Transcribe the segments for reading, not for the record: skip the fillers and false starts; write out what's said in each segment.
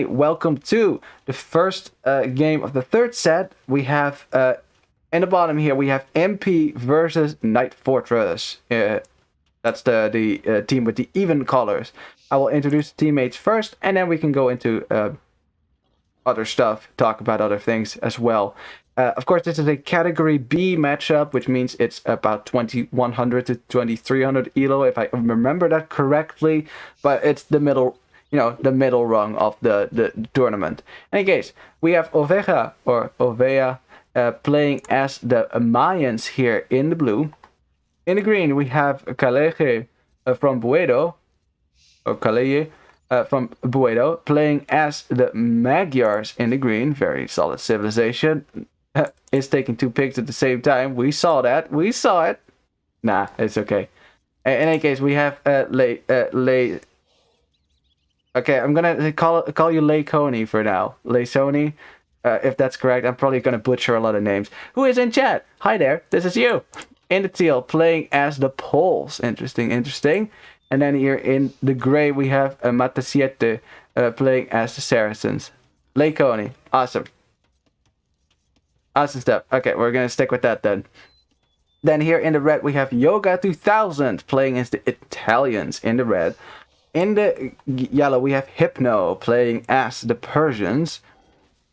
Welcome to the first game of the third set. We have in the bottom here we have MP versus Knight Fortress. That's the team with the even colors. I will introduce the teammates first, and then we can go into other stuff, talk about other things as well. Of course, this is a Category B matchup, which means it's about 2100 to 2300 Elo, if I remember that correctly. But it's the middle, the middle rung of the tournament. In any case, we have Ovea playing as the Mayans here in the blue. In the green, we have Kaleye from Buedo, or Kaleye from Buedo, playing as the Magyars in the green. Very solid civilization. Is taking two picks at the same time. We saw that. We saw it. Nah, it's okay. In any case, we have Lay. Okay, I'm gonna call you Leikoni for now. Leisoni, if that's correct. I'm probably gonna butcher a lot of names. Who is in chat? Hi there. This is you. In the teal, playing as the Poles. Interesting. And then here in the gray, we have Matasiete playing as the Saracens. Leikoni. Awesome. Awesome stuff. Okay, we're going to stick with that then. Then here in the red, we have Yoga 2000 playing as the Italians in the red. In the yellow, we have Hypno playing as the Persians.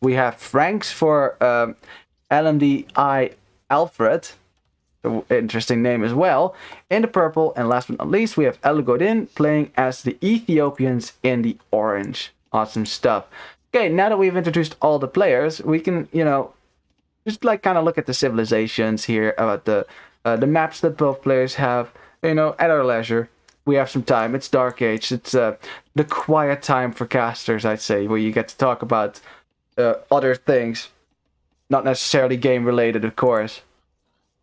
We have Franks for LMDI Alfred. Interesting name as well. In the purple, and last but not least, we have El Godin playing as the Ethiopians in the orange. Awesome stuff. Okay, now that we've introduced all the players, we can, just kind of look at the civilizations here, about the maps that both players have, at our leisure. We have some time. It's Dark Age. It's the quiet time for casters, I'd say, where you get to talk about other things, not necessarily game related, of course.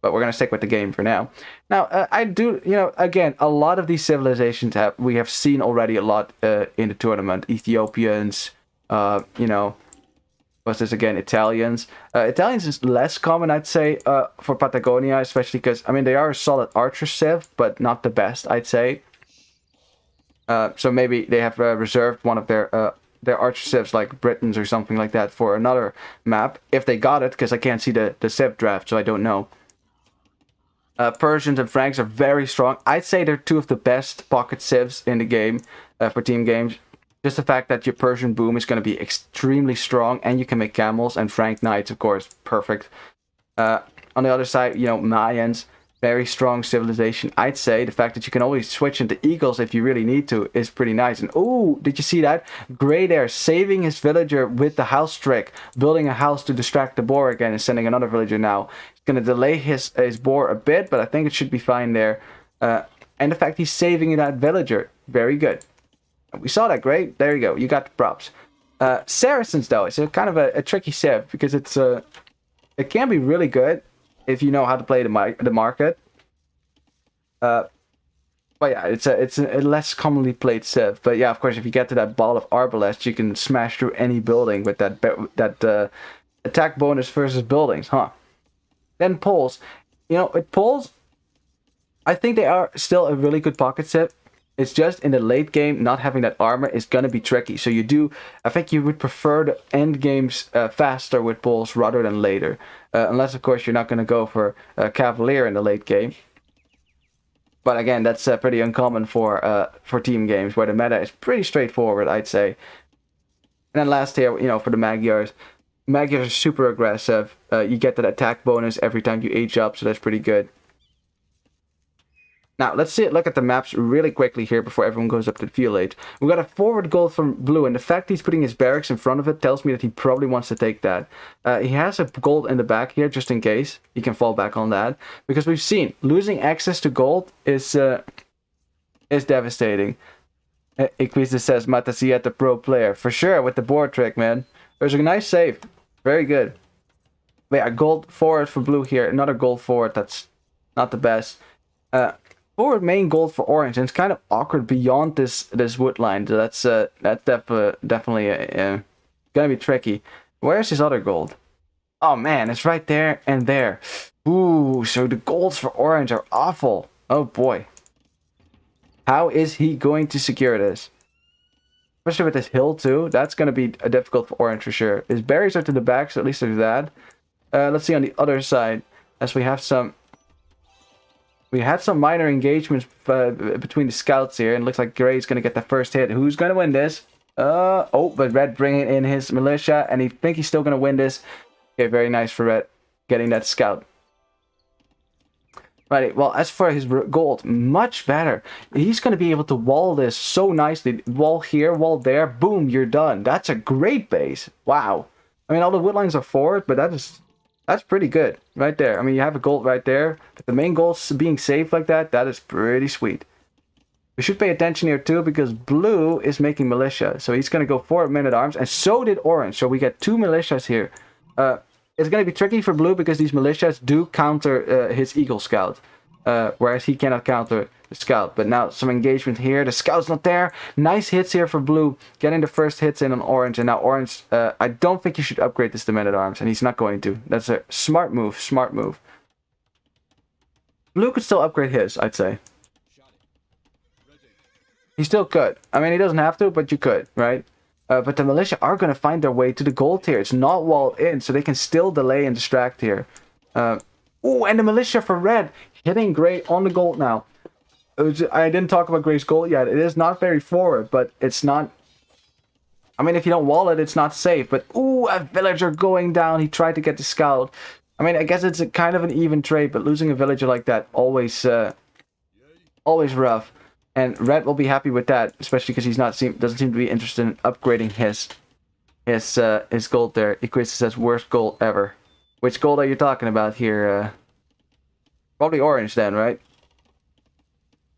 But we're going to stick with the game for now. Now, I do, again, a lot of these civilizations we have seen already a lot in the tournament. Ethiopians, what's this again? Italians. Italians is less common, I'd say, for Patagonia, especially because, they are a solid archer civ, but not the best, I'd say. So maybe they have reserved one of their archer civs, like Britons or something like that, for another map, if they got it, because I can't see the civ draft, so I don't know. Persians and Franks are very strong. I'd say they're two of the best pocket civs in the game for team games. Just the fact that your Persian boom is going to be extremely strong, and you can make camels, and Frank Knights, of course, perfect. On the other side, Mayans, very strong civilization. I'd say the fact that you can always switch into eagles if you really need to is pretty nice. And oh, did you see that? Gray there, saving his villager with the house trick, building a house to distract the boar again, and sending another villager now. He's going to delay his boar a bit, but I think it should be fine there. And the fact he's saving that villager, very good. We saw that, great. There you go. You got the props. Saracens, though, it's a kind of a tricky civ because it can be really good if you know how to play the market. But yeah, it's a less commonly played civ. But yeah, of course, if you get to that ball of Arbalest, you can smash through any building with that attack bonus versus buildings, huh? Then Poles. With Poles, I think they are still a really good pocket civ. It's just in the late game, not having that armor is going to be tricky. So I think you would prefer the end games faster with Poles rather than later. Unless, of course, you're not going to go for Cavalier in the late game. But again, that's pretty uncommon for team games, where the meta is pretty straightforward, I'd say. And then last here, for the Magyars. Magyars are super aggressive. You get that attack bonus every time you age up, so that's pretty good. Now, let's look at the maps really quickly here before everyone goes up to the field age. We got a forward goal from Blue, and the fact he's putting his barracks in front of it tells me that he probably wants to take that. He has a gold in the back here, just in case. He can fall back on that. Because we've seen, losing access to gold is devastating. Equisa says, Matasieta pro player. For sure, with the board trick, man. There's a nice save. Very good. But yeah, gold forward for Blue here. Another gold forward, that's not the best. Forward main gold for orange, and it's kind of awkward beyond this wood line. So that's definitely gonna be tricky. Where's his other gold? Oh man, it's right there and there. Ooh, so the golds for orange are awful. Oh boy. How is he going to secure this? Especially with this hill too. That's going to be difficult for orange for sure. His berries are to the back, so at least there's that. Let's see on the other side, as we have some... We had some minor engagements between the scouts here, and it looks like Gray's going to get the first hit. Who's going to win this? Oh, but Red bringing in his militia, and he think he's still going to win this. Okay, very nice for Red getting that scout. Right, well, as for his gold, much better. He's going to be able to wall this so nicely. Wall here, wall there, boom, you're done. That's a great base. Wow. I mean, all the wood lines are forward, but that's pretty good right there. I mean, you have a gold right there. But the main goal being safe like that, that is pretty sweet. We should pay attention here too, because blue is making militia. So he's going to go 4 men-at-arms, and so did orange. So we get 2 militias here. It's going to be tricky for blue because these militias do counter his eagle scout. Whereas he cannot counter the scout. But now some engagement here. The scout's not there. Nice hits here for blue. Getting the first hits in on orange. And now orange, I don't think you should upgrade this to men-at-arms. And he's not going to. That's a smart move. Smart move. Blue could still upgrade his, I'd say. He still could. I mean, he doesn't have to, but you could, right? But the militia are going to find their way to the gold here. It's not walled in, so they can still delay and distract here. Oh, and the militia for red hitting Gray on the gold now. I didn't talk about Gray's gold yet. It is not very forward, but it's not... I mean, if you don't wall it, it's not safe. But, ooh, a villager going down. He tried to get the scout. I mean, I guess it's a kind of an even trade, but losing a villager like that, always always rough. And Red will be happy with that, especially because he's doesn't seem to be interested in upgrading his gold there. Equates says worst gold ever. Which gold are you talking about here? Probably orange then, right?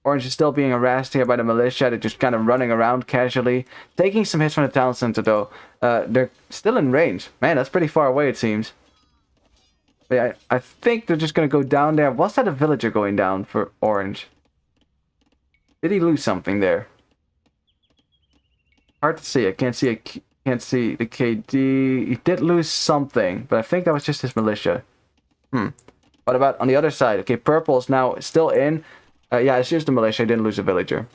Orange is still being harassed here by the militia. They're just kind of running around casually. Taking some hits from the town center though. They're still in range. Man, that's pretty far away it seems. But yeah, I think they're just going to go down there. Was that a villager going down for orange? Did he lose something there? Hard to see. I can't see the KD. He did lose something, but I think that was just his militia. What about on the other side? Okay, purple is now still in. Yeah, it's just the militia. I didn't lose a villager.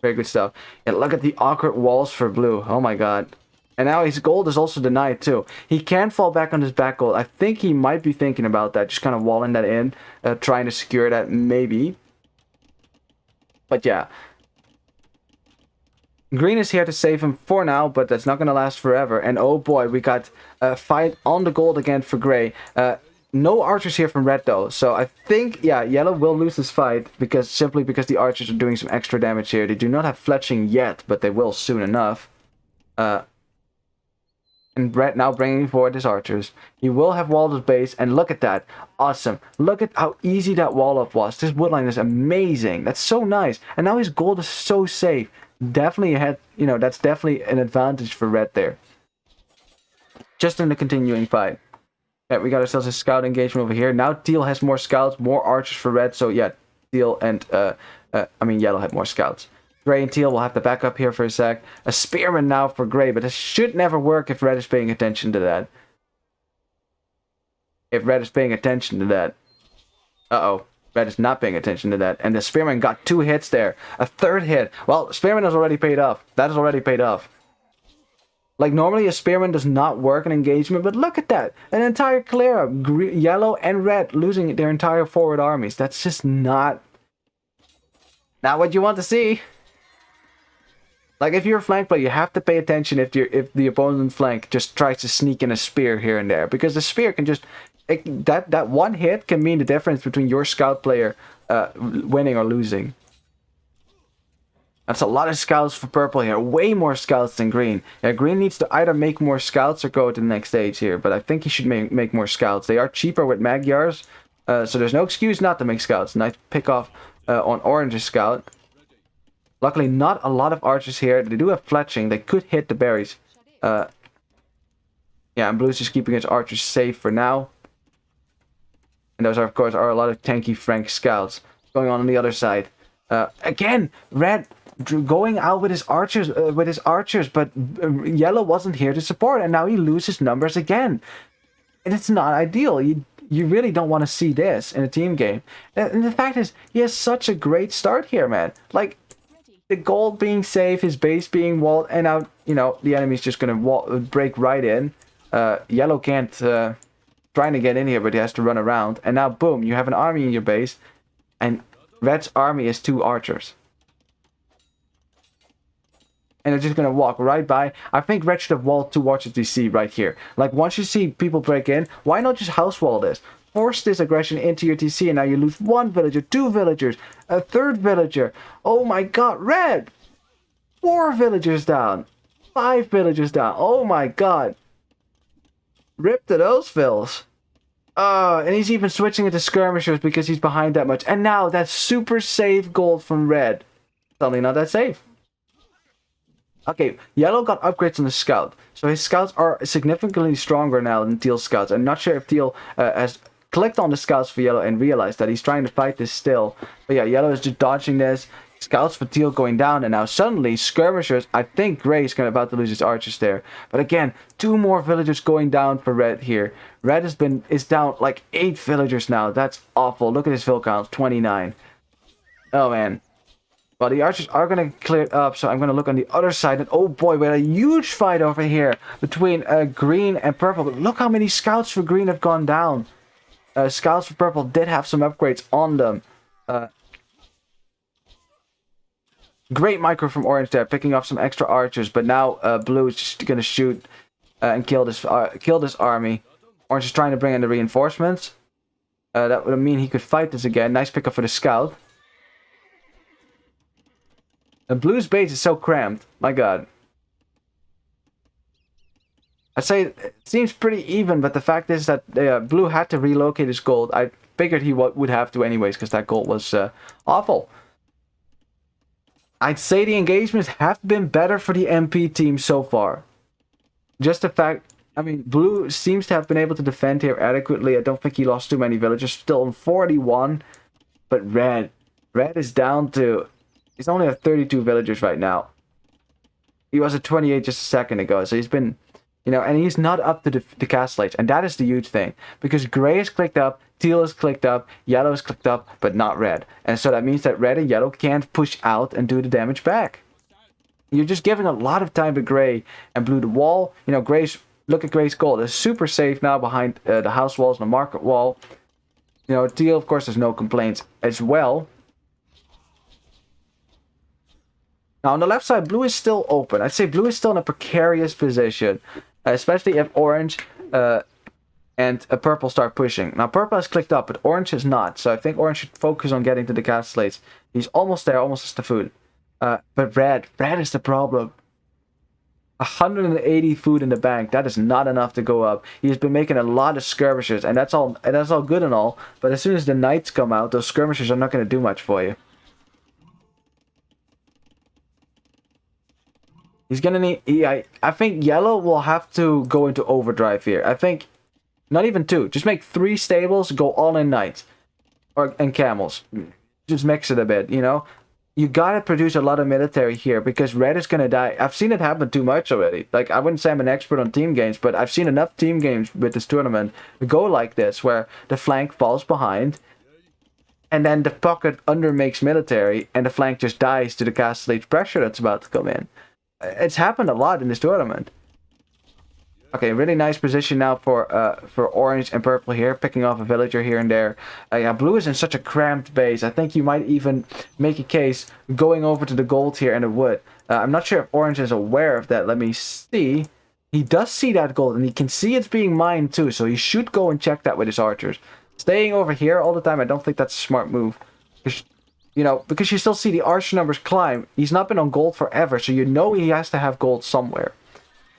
Very good stuff. And look at the awkward walls for blue. Oh my god. And now his gold is also denied too. He can fall back on his back gold. I think he might be thinking about that. Just kind of walling that in. Trying to secure that maybe. But yeah. Green is here to save him for now, but that's not going to last forever. And oh boy, we got a fight on the gold again for Gray. No archers here from red though. So I think, yeah, yellow will lose this fight simply because the archers are doing some extra damage here. They do not have fletching yet, but they will soon enough. And red now bringing forward his archers. He will have walled his base, and look at that. Awesome. Look at how easy that wall up was. This woodline is amazing. That's so nice. And now his gold is so safe. Definitely ahead, that's definitely an advantage for red there. Just in the continuing fight. Yeah, we got ourselves a scout engagement over here. Now teal has more scouts, more archers for red. So yeah, teal and yellow have more scouts. Gray and teal will have to back up here for a sec. A spearman now for gray, but this should never work if red is paying attention to that. If red is paying attention to that. Uh-oh. Red is not paying attention to that. And the spearman got 2 hits there. A third hit. Well, spearman has already paid off. That has already paid off. Like, normally a spearman does not work in engagement, but look at that. An entire clear up. Yellow and red losing their entire forward armies. That's just not what you want to see. Like, if you're a flank player, you have to pay attention if the opponent's flank just tries to sneak in a spear here and there. Because the spear can just... That one hit can mean the difference between your scout player winning or losing. That's a lot of scouts for purple here. Way more scouts than green. Yeah, green needs to either make more scouts or go to the next stage here. But I think he should make more scouts. They are cheaper with Magyars. So there's no excuse not to make scouts. Nice pick off on Orange's scout. Luckily, not a lot of archers here. They do have fletching. They could hit the berries. Yeah, and Blue's just keeping his archers safe for now. And those, of course, are a lot of tanky Frank scouts. Going on the other side. Again, red going out with his archers, but yellow wasn't here to support, and now he loses numbers again. And it's not ideal. You really don't want to see this in a team game. And the fact is, he has such a great start here, man. Like, the gold being safe, his base being walled, and now, you know, the enemy's just going to break right in. Yellow can't, trying to get in here, but he has to run around. And now, boom, you have an army in your base, and Red's army is 2 archers. And they're just going to walk right by. I think Red should have walled 2 archers DC right here. Like, once you see people break in, why not just house wall this? Force this aggression into your TC, and now you lose 1 villager, 2 villagers, a 3rd villager. Oh my god, Red! 4 villagers down. 5 villagers down. Oh my god. Rip to those fills. And he's even switching into skirmishers because he's behind that much. And now that's super safe gold from Red. Suddenly not that safe. Okay, Yellow got upgrades on the scout. So his scouts are significantly stronger now than Teal's scouts. I'm not sure if Teal has clicked on the scouts for Yellow and realized that he's trying to fight this still. But yeah, Yellow is just dodging this. Scouts for Teal going down, and now suddenly skirmishers. I think Grey is about to lose his archers there. But again, 2 more villagers going down for Red here. Red is down like 8 villagers now. That's awful. Look at his vill count, 29. Oh man. Well, the archers are going to clear it up, so I'm going to look on the other side. And oh boy, we had a huge fight over here between green and purple. But look how many scouts for green have gone down. Scouts for purple did have some upgrades on them. Great micro from orange there, picking up some extra archers. But now blue is just going to shoot and kill this army. Orange is trying to bring in the reinforcements. That would mean he could fight this again. Nice pickup for the scout. And blue's base is so cramped. My god. I'd say it seems pretty even, but the fact is that blue had to relocate his gold. I figured he would have to anyways, because that gold was awful. I'd say the engagements have been better for the MP team so far. Just the fact, I mean, blue seems to have been able to defend here adequately. I don't think he lost too many villagers. Still on 41. But red is down to... He's only at 32 villagers right now. He was at 28 just a second ago. So he's been, you know, and he's not up to the castle age. And that is the huge thing. Because Grey is clicked up, Teal is clicked up, Yellow is clicked up, but not Red. And so that means that Red and Yellow can't push out and do the damage back. You're just giving a lot of time to Grey and blue. The wall, you know, look at Grey's gold. It's super safe now behind the house walls and the market wall. You know, Teal, of course, there's no complaints as well. Now, on the left side, blue is still open. I'd say blue is still in a precarious position, especially if orange and purple start pushing. Now, purple has clicked up, but orange is not. So I think orange should focus on getting to the castle slates. He's almost there, almost as the food. But red is the problem. 180 food in the bank. That is not enough to go up. He's been making a lot of skirmishes, and that's all good and all. But as soon as the knights come out, those skirmishes are not going to do much for you. He's gonna need... I think Yellow will have to go into overdrive here. I think... Not even 2. Just make 3 stables, go all in knights. And camels. Just mix it a bit, you know? You gotta produce a lot of military here, because Red is gonna die. I've seen it happen too much already. Like, I wouldn't say I'm an expert on team games, but I've seen enough team games with this tournament go like this, where the flank falls behind, and then the pocket under makes military, and the flank just dies to the castle age pressure that's about to come in. It's happened a lot in this tournament. Okay, really nice position now for orange and purple here, picking off a villager here and there. Yeah, blue is in such a cramped base. I think you might even make a case going over to the gold here and the wood. I'm not sure if orange is aware of that. Let me see. He does see that gold, and he can see it's being mined too, so he should go and check that with his archers. Staying over here all the time, I don't think that's a smart move. You know, because you still see the archer numbers climb. He's not been on gold forever, so you know he has to have gold somewhere.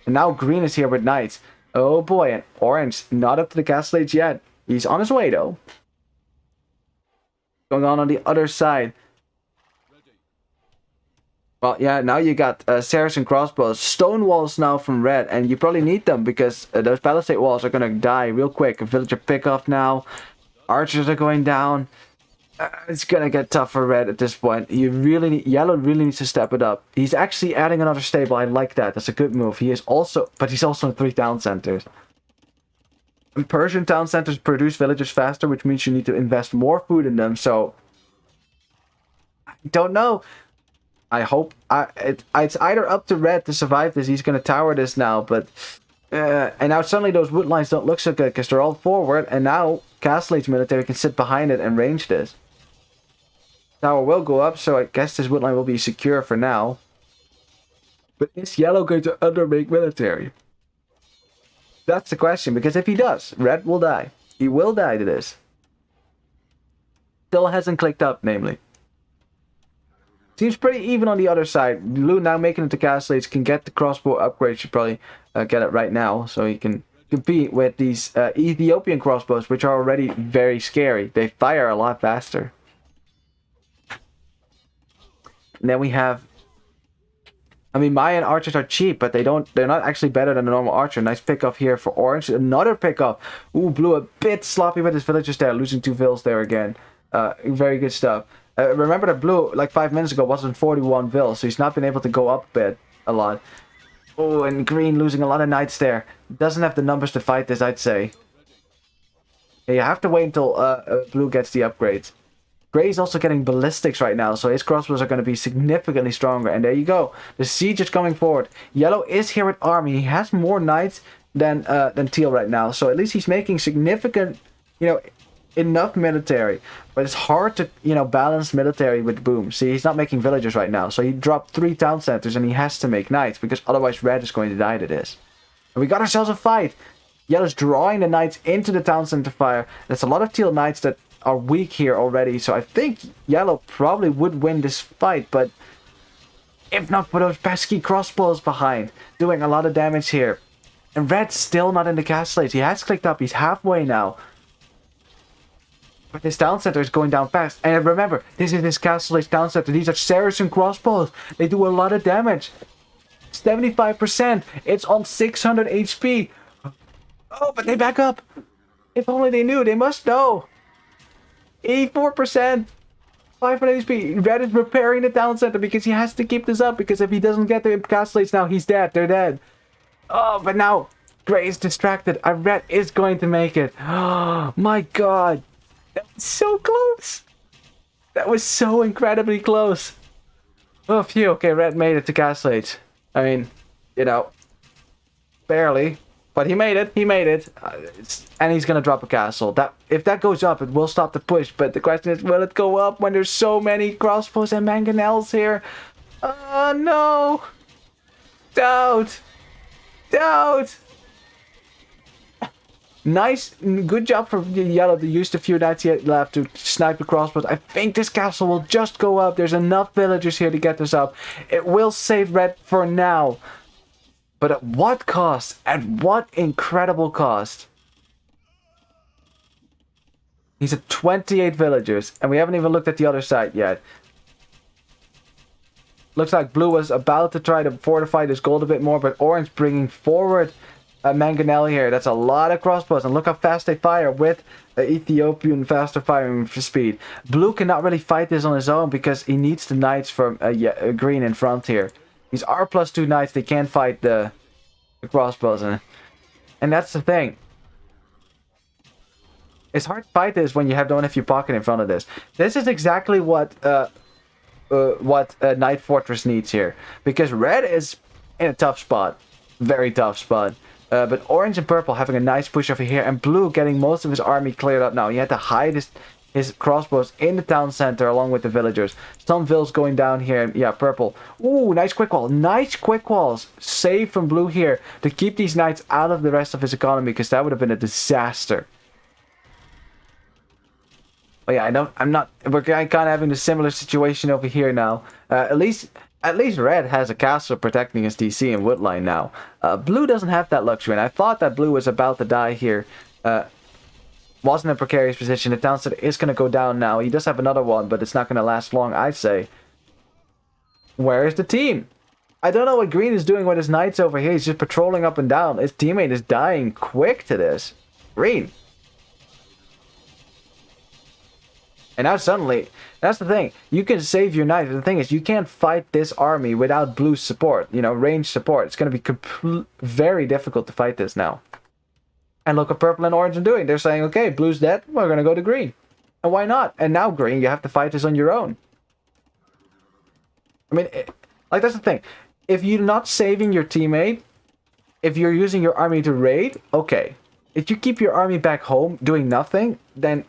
And now green is here with knights. Oh boy, and orange not up to the castle age yet. He's on his way though. Going on the other side. Well, yeah, now you got Saracen crossbows. Stone walls now from red, and you probably need them because those palisade walls are going to die real quick. A villager pick off now. Archers are going down. It's gonna get tough for red at this point. Yellow really needs to step it up. He's actually adding another stable. I like that. That's a good move. But he's also in 3 town centers. And Persian town centers produce villagers faster, which means you need to invest more food in them. So I don't know. I hope it's either up to red to survive this. He's going to tower this now, but and now suddenly those wood lines don't look so good because they're all forward, and now Castle Age military can sit behind it and range this. Tower will go up, so I guess this wood line will be secure for now. But is yellow going to undermake military? That's the question, because if he does, red will die. He will die to this. Still hasn't clicked up, namely. Seems pretty even on the other side. Blue now making it to Castle Age can get the crossbow upgrade. Should probably get it right now, so he can compete with these Ethiopian crossbows, which are already very scary. They fire a lot faster. And then we have, I mean, Mayan archers are cheap, but they're not actually better than a normal archer. Nice pickup here for orange. Another pickup. Ooh, blue a bit sloppy with his villagers there, losing 2 vills there again. Very good stuff. Remember that blue, like 5 minutes ago, wasn't 41 vills, so he's not been able to go up a lot. Oh, and green losing a lot of knights there. Doesn't have the numbers to fight this, I'd say. Yeah, you have to wait until blue gets the upgrades. Gray's also getting ballistics right now, so his crossbows are going to be significantly stronger. And there you go. The siege is coming forward. Yellow is here with army. He has more knights than teal right now, so at least he's making significant, enough military. But it's hard to, balance military with boom. See, he's not making villagers right now, so he dropped 3 town centers and he has to make knights, because otherwise red is going to die to this. And we got ourselves a fight. Yellow's drawing the knights into the town center fire. There's a lot of teal knights that are weak here already, so I think yellow probably would win this fight, but if not for those pesky crossbows behind, doing a lot of damage here. And red's still not in the castle age. He has clicked up, he's halfway now. But this town center is going down fast. And remember, this is his castle age town center. These are Saracen crossbows. They do a lot of damage. 75%. It's on 600 HP. Oh, but they back up. If only they knew. They must know. 84%. 500 HP. Red is repairing the town center because he has to keep this up. Because if he doesn't get the castle age now, he's dead. They're dead. Oh, but now Gray is distracted. Red is going to make it. Oh, my God. That was so close. That was so incredibly close. Oh, phew. Okay, red made it to castle age. I mean, barely. But he made it. He made it. And he's going to drop a castle. If that goes up, it will stop the push. But the question is, will it go up when there's so many crossbows and mangonels here? Oh, no. Doubt. Nice. Good job for yellow to use the few knights he had left to snipe the crossbows. I think this castle will just go up. There's enough villagers here to get this up. It will save red for now. But at what cost? At what incredible cost? He's at 28 villagers, and we haven't even looked at the other side yet. Looks like blue was about to try to fortify this gold a bit more, but orange bringing forward a mangonel here. That's a lot of crossbows, and look how fast they fire with Ethiopian faster firing speed. Blue cannot really fight this on his own because he needs the knights from green in front here. These are +2 knights. They can't fight the crossbows. And that's the thing. It's hard to fight this when you don't have your pocket in front of this. This is exactly what Knight Fortress needs here. Because red is in a tough spot. Very tough spot. But orange and purple having a nice push over here. And blue getting most of his army cleared up now. He had to hide his crossbows in the town center along with the villagers. Some vills going down here. Yeah, purple. Ooh, nice quick wall. Nice quick walls. Save from blue here to keep these knights out of the rest of his economy, because that would have been a disaster. Oh yeah, we're kind of having a similar situation over here now. At least red has a castle protecting his DC and woodline now. Blue doesn't have that luxury, and I thought that blue was about to die here. Was in a precarious position. The town center is going to go down now. He does have another one, but it's not going to last long, I'd say. Where is the team? I don't know what green is doing with his knights over here. He's just patrolling up and down. His teammate is dying quick to this. Green. And now suddenly, that's the thing. You can save your knight. The thing is, you can't fight this army without blue support. Range support. It's going to be very difficult to fight this now. And look what purple and orange are doing. They're saying, okay, blue's dead. We're going to go to green. And why not? And now green, you have to fight this on your own. I mean, like, that's the thing. If you're not saving your teammate, if you're using your army to raid, okay. If you keep your army back home doing nothing, then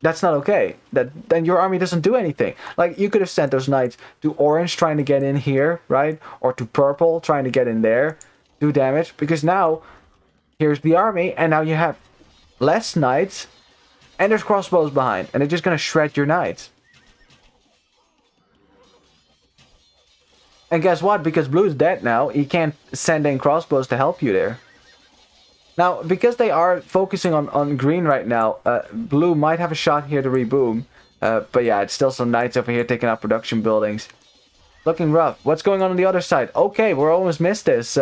that's not okay. Then your army doesn't do anything. Like, you could have sent those knights to orange trying to get in here, right? Or to purple trying to get in there, do damage. Because now, here's the army, and now you have less knights, and there's crossbows behind, and they're just gonna shred your knights. And guess what? Because blue's dead now, he can't send in crossbows to help you there. Now, because they are focusing on green right now, blue might have a shot here to reboom. But yeah, it's still some knights over here taking out production buildings. Looking rough. What's going on the other side? Okay, we're almost missed this.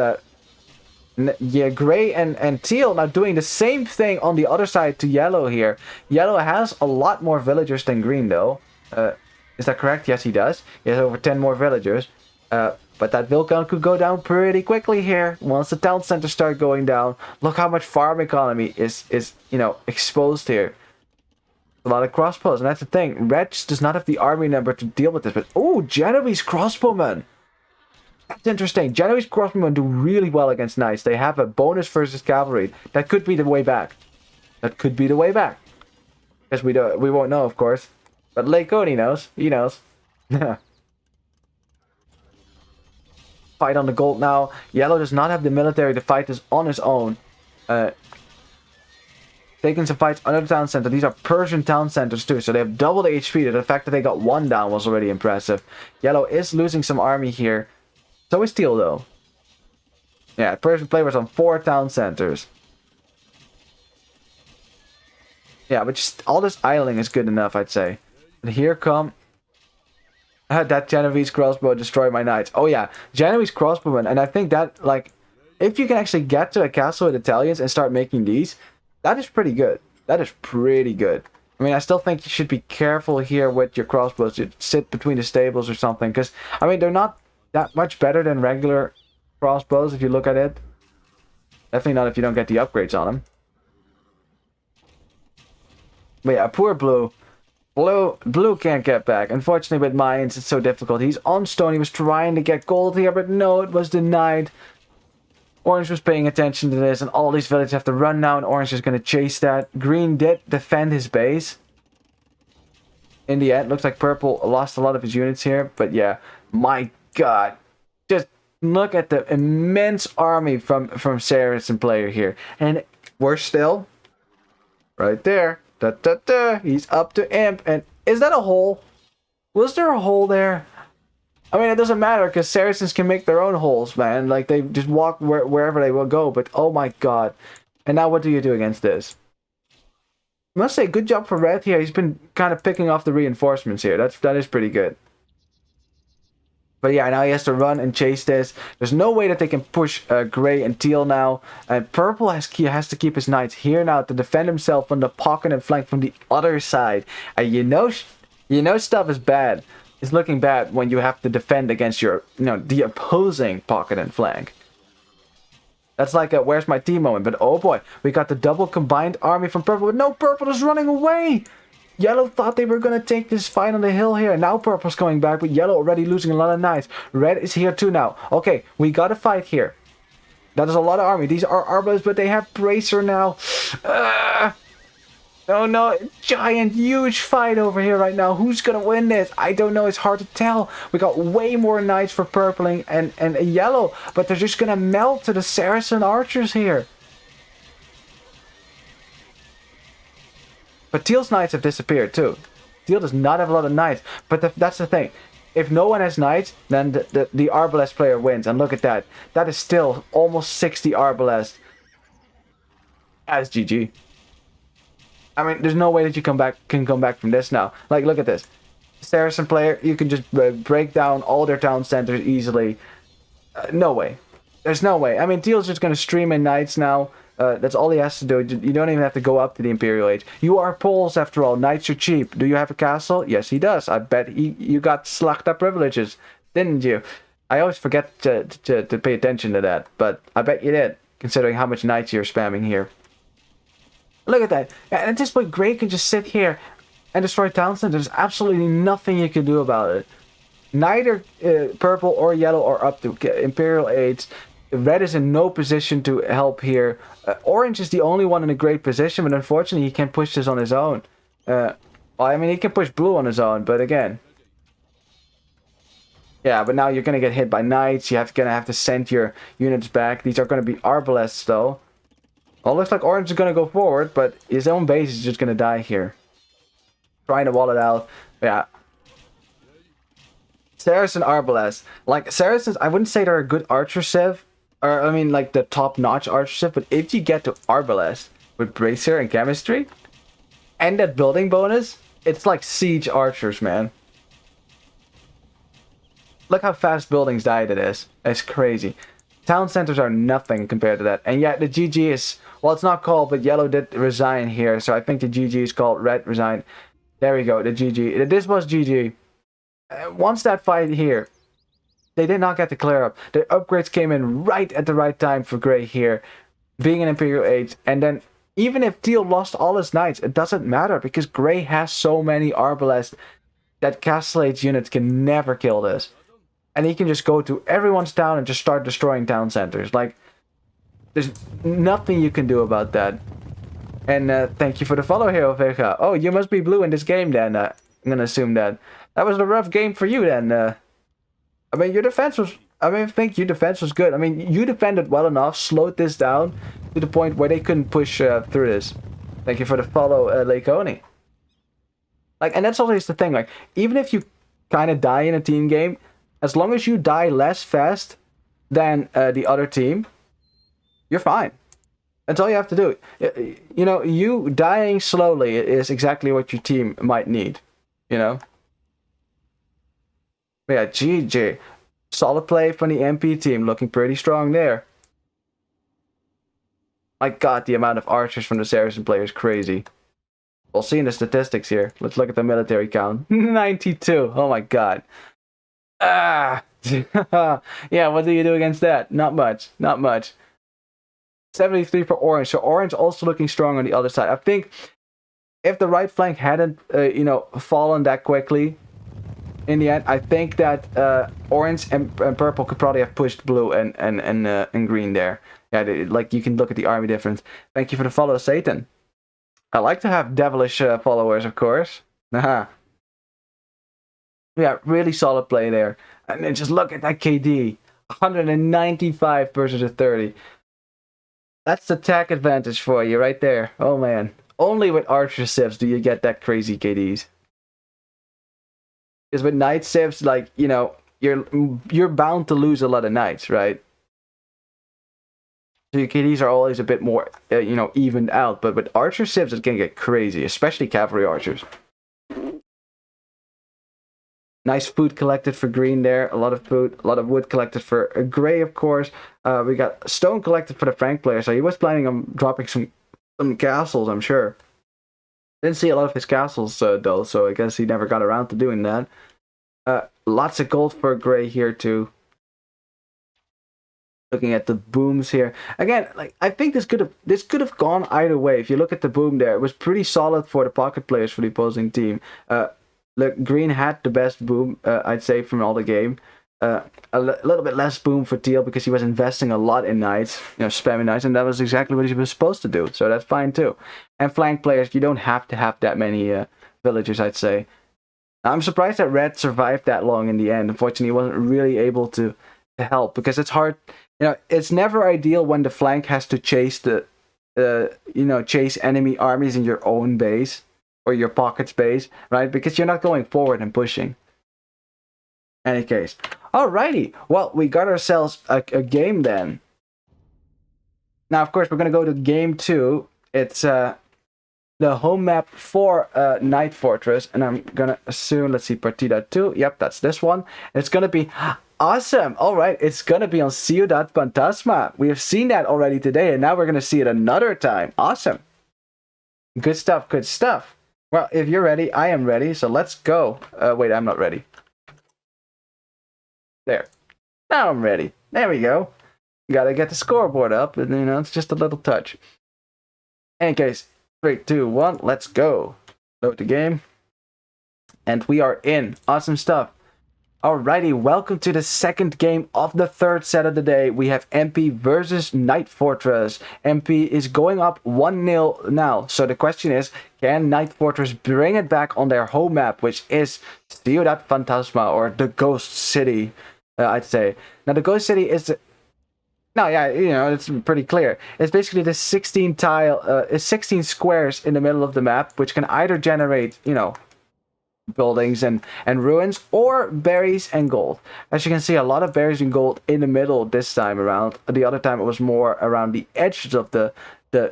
Yeah, gray and teal now doing the same thing on the other side to yellow here. Yellow has a lot more villagers than green, though. Is that correct? Yes, he does. He has over 10 more villagers. But that Vilcon could go down pretty quickly here once the town centers start going down. Look how much farm economy is you know, exposed here. A lot of crossbows, and that's the thing. Red does not have the army number to deal with this, but oh, Genoese crossbowmen. That's interesting. Genoese crossbowmen do really well against knights. They have a bonus versus cavalry. That could be the way back. That could be the way back. Because we won't know, of course. But Laekoni knows. He knows. Fight on the gold now. Yellow does not have the military to fight this on his own. Taking some fights under the town center. These are Persian town centers too, so they have double the HP. The fact that they got one down was already impressive. Yellow is losing some army here. So is teal though. Yeah, Persian players on 4 town centers. Yeah, but just all this idling is good enough, I'd say. And here come... that Genoese crossbow destroyed my knights. Oh yeah, Genoese crossbowmen, and I think that, like, if you can actually get to a castle with Italians and start making these, that is pretty good. That is pretty good. I mean, I still think you should be careful here with your crossbows. You sit between the stables or something, because, I mean, they're not that much better than regular crossbows if you look at it. Definitely not if you don't get the upgrades on them. But yeah, poor blue. Blue can't get back. Unfortunately, with mines, it's so difficult. He's on stone. He was trying to get gold here, but no, it was denied. Orange was paying attention to this, and all these villages have to run now, and Orange is going to chase that. Green did defend his base. In the end, looks like Purple lost a lot of his units here, but yeah, my god. Just look at the immense army from Saracen player here. And we're still right there. He's up to imp, and is that a hole? Was there a hole there? I mean, it doesn't matter because Saracens can make their own holes, man. Like, they just walk wherever they will go. But oh my god! And now what do you do against this? I must say, good job for Red here. He's been kind of picking off the reinforcements here. That is pretty good. But yeah, now he has to run and chase this. There's no way that they can push Gray and Teal now. And Purple has to keep his knights here now to defend himself from the pocket and flank from the other side. And you know stuff is bad. It's looking bad when you have to defend against your, the opposing pocket and flank. That's like a where's my team moment. But oh boy, we got the double combined army from Purple. But no, Purple is running away. Yellow thought they were going to take this fight on the hill here. Now Purple's coming back, but Yellow already losing a lot of knights. Red is here too now. Okay, we got a fight here. That is a lot of army. These are arbalists, but they have Bracer now. Oh no, giant, huge fight over here right now. Who's going to win this? I don't know. It's hard to tell. We got way more knights for Purpling and Yellow, but they're just going to melt to the Saracen archers here. But Teal's knights have disappeared too. Teal does not have a lot of knights. But that's the thing. If no one has knights, then the Arbalest player wins. And look at that. That is still almost 60 Arbalest. That's GG. I mean, there's no way that you can come back from this now. Like, look at this. Saracen player, you can just break down all their town centers easily. No way. There's no way. I mean, Teal's just going to stream in knights now. That's all he has to do. You don't even have to go up to the Imperial Age. You are Poles after all. Knights are cheap. Do you have a castle? Yes, he does. I bet you got Slachta privileges, didn't you? I always forget to pay attention to that, but I bet you did, considering how much knights you're spamming here. Look at that. And at this point, Gray can just sit here and destroy town centers. There's absolutely nothing you can do about it. neither purple or yellow are up to Imperial 8. Red is in no position to help here. Orange is the only one in a great position, but unfortunately he can't push this on his own. Well, I mean, he can push blue on his own, but again. Yeah, but now you're going to get hit by knights. You're going to have to send your units back. These are going to be arbalests, though. Well, looks like orange is going to go forward, but his own base is just going to die here. Trying to wall it out. Yeah. Saracen arbalest. Like, Saracens, I wouldn't say they're a good archer civ. Or, I mean, like, the top-notch archer civ. But if you get to arbalest with bracer and chemistry, and that building bonus, it's like siege archers, man. Look how fast buildings die to this. It's crazy. Town centers are nothing compared to that. And yet the GG is... Well, it's not called, but yellow did resign here. So I think the GG is called red resign. There we go, the GG. This was GG. Once that fight here, they did not get the clear up. The upgrades came in right at the right time for Grey here. Being an Imperial 8. And then even if Teal lost all his knights, it doesn't matter. Because Grey has so many arbalests that Castellade's units can never kill this. And he can just go to everyone's town and just start destroying town centers. Like, there's nothing you can do about that. And thank you for the follow here, Vega. Oh, you must be blue in this game then. I'm gonna assume that. That was a rough game for you then. I mean, your defense was... I think your defense was good. I mean, you defended well enough, slowed this down to the point where they couldn't push through this. Thank you for the follow, Leikoni. Like, and that's always the thing. Like, even if you kind of die in a team game, as long as you die less fast than the other team, you're fine. That's all you have to do. You know, you dying slowly is exactly what your team might need. You know? But yeah, GG. Solid play from the MP team. Looking pretty strong there. My god, the amount of archers from the Saracen player is crazy. We'll see in the statistics here. Let's look at the military count. 92. Oh my god. Ah! Yeah, what do you do against that? Not much. Not much. 73 for orange. So orange also looking strong on the other side. I think if the right flank hadn't, you know, fallen that quickly in the end, I think that orange and purple could probably have pushed blue and green there. Yeah, like you can look at the army difference. Thank you for the follow, Satan. I like to have devilish followers, of course. Haha. Yeah, really solid play there. And then just look at that KD. 195 versus a 30. That's the attack advantage for you right there. Oh man. Only with archer civs do you get that crazy KDs. Because with knight civs, like, you know, you're bound to lose a lot of knights, right? So your KDs are always a bit more, you know, evened out. But with archer civs, it can get crazy, especially cavalry archers. Nice food collected for green there. A lot of food, a lot of wood collected for gray, of course. We got stone collected for the Frank player, so he was planning on dropping some castles, I'm sure. Didn't see a lot of his castles, though, so I guess he never got around to doing that. Lots of gold for gray here, too. Looking at the booms here. Again, like I think this could have gone either way. If you look at the boom there, it was pretty solid for the pocket players for the opposing team. Look, green had the best boom, I'd say, from all the game. A little bit less boom for Teal because he was investing a lot in knights, you know, spamming knights, and that was exactly what he was supposed to do. So that's fine too. And flank players, you don't have to have that many villagers, I'd say. I'm surprised that red survived that long in the end. Unfortunately, he wasn't really able to help because it's hard. You know, it's never ideal when the flank has to chase chase enemy armies in your own base. Or your pocket space, right? Because you're not going forward and pushing. Any case. Alrighty. Well, we got ourselves a game then. Now, of course, we're going to go to game 2. It's the home map for Night Fortress. And I'm going to assume, let's see, Partida 2. Yep, that's this one. It's going to be awesome. Alright, it's going to be on Ciudad Fantasma. We have seen that already today, and now we're going to see it another time. Awesome. Good stuff, good stuff. Well, if you're ready, I am ready, so let's go. Wait, I'm not ready. There. Now I'm ready. There we go. Gotta get the scoreboard up, and you know, it's just a little touch. In case, 3, 2, 1, let's go. Load the game. And we are in. Awesome stuff. Alrighty, welcome to the second game of the third set of the day. We have MP versus Knight Fortress. MP is going up 1-0 now. So the question is, can Knight Fortress bring it back on their home map, which is Ciudad Fantasma, or the Ghost City, I'd say. Now, the Ghost City is... No, yeah, it's pretty clear. It's basically the 16 squares in the middle of the map, which can either generate, buildings and ruins, or berries and gold. As you can see, a lot of berries and gold in the middle this time around. The other time it was more around the edges of the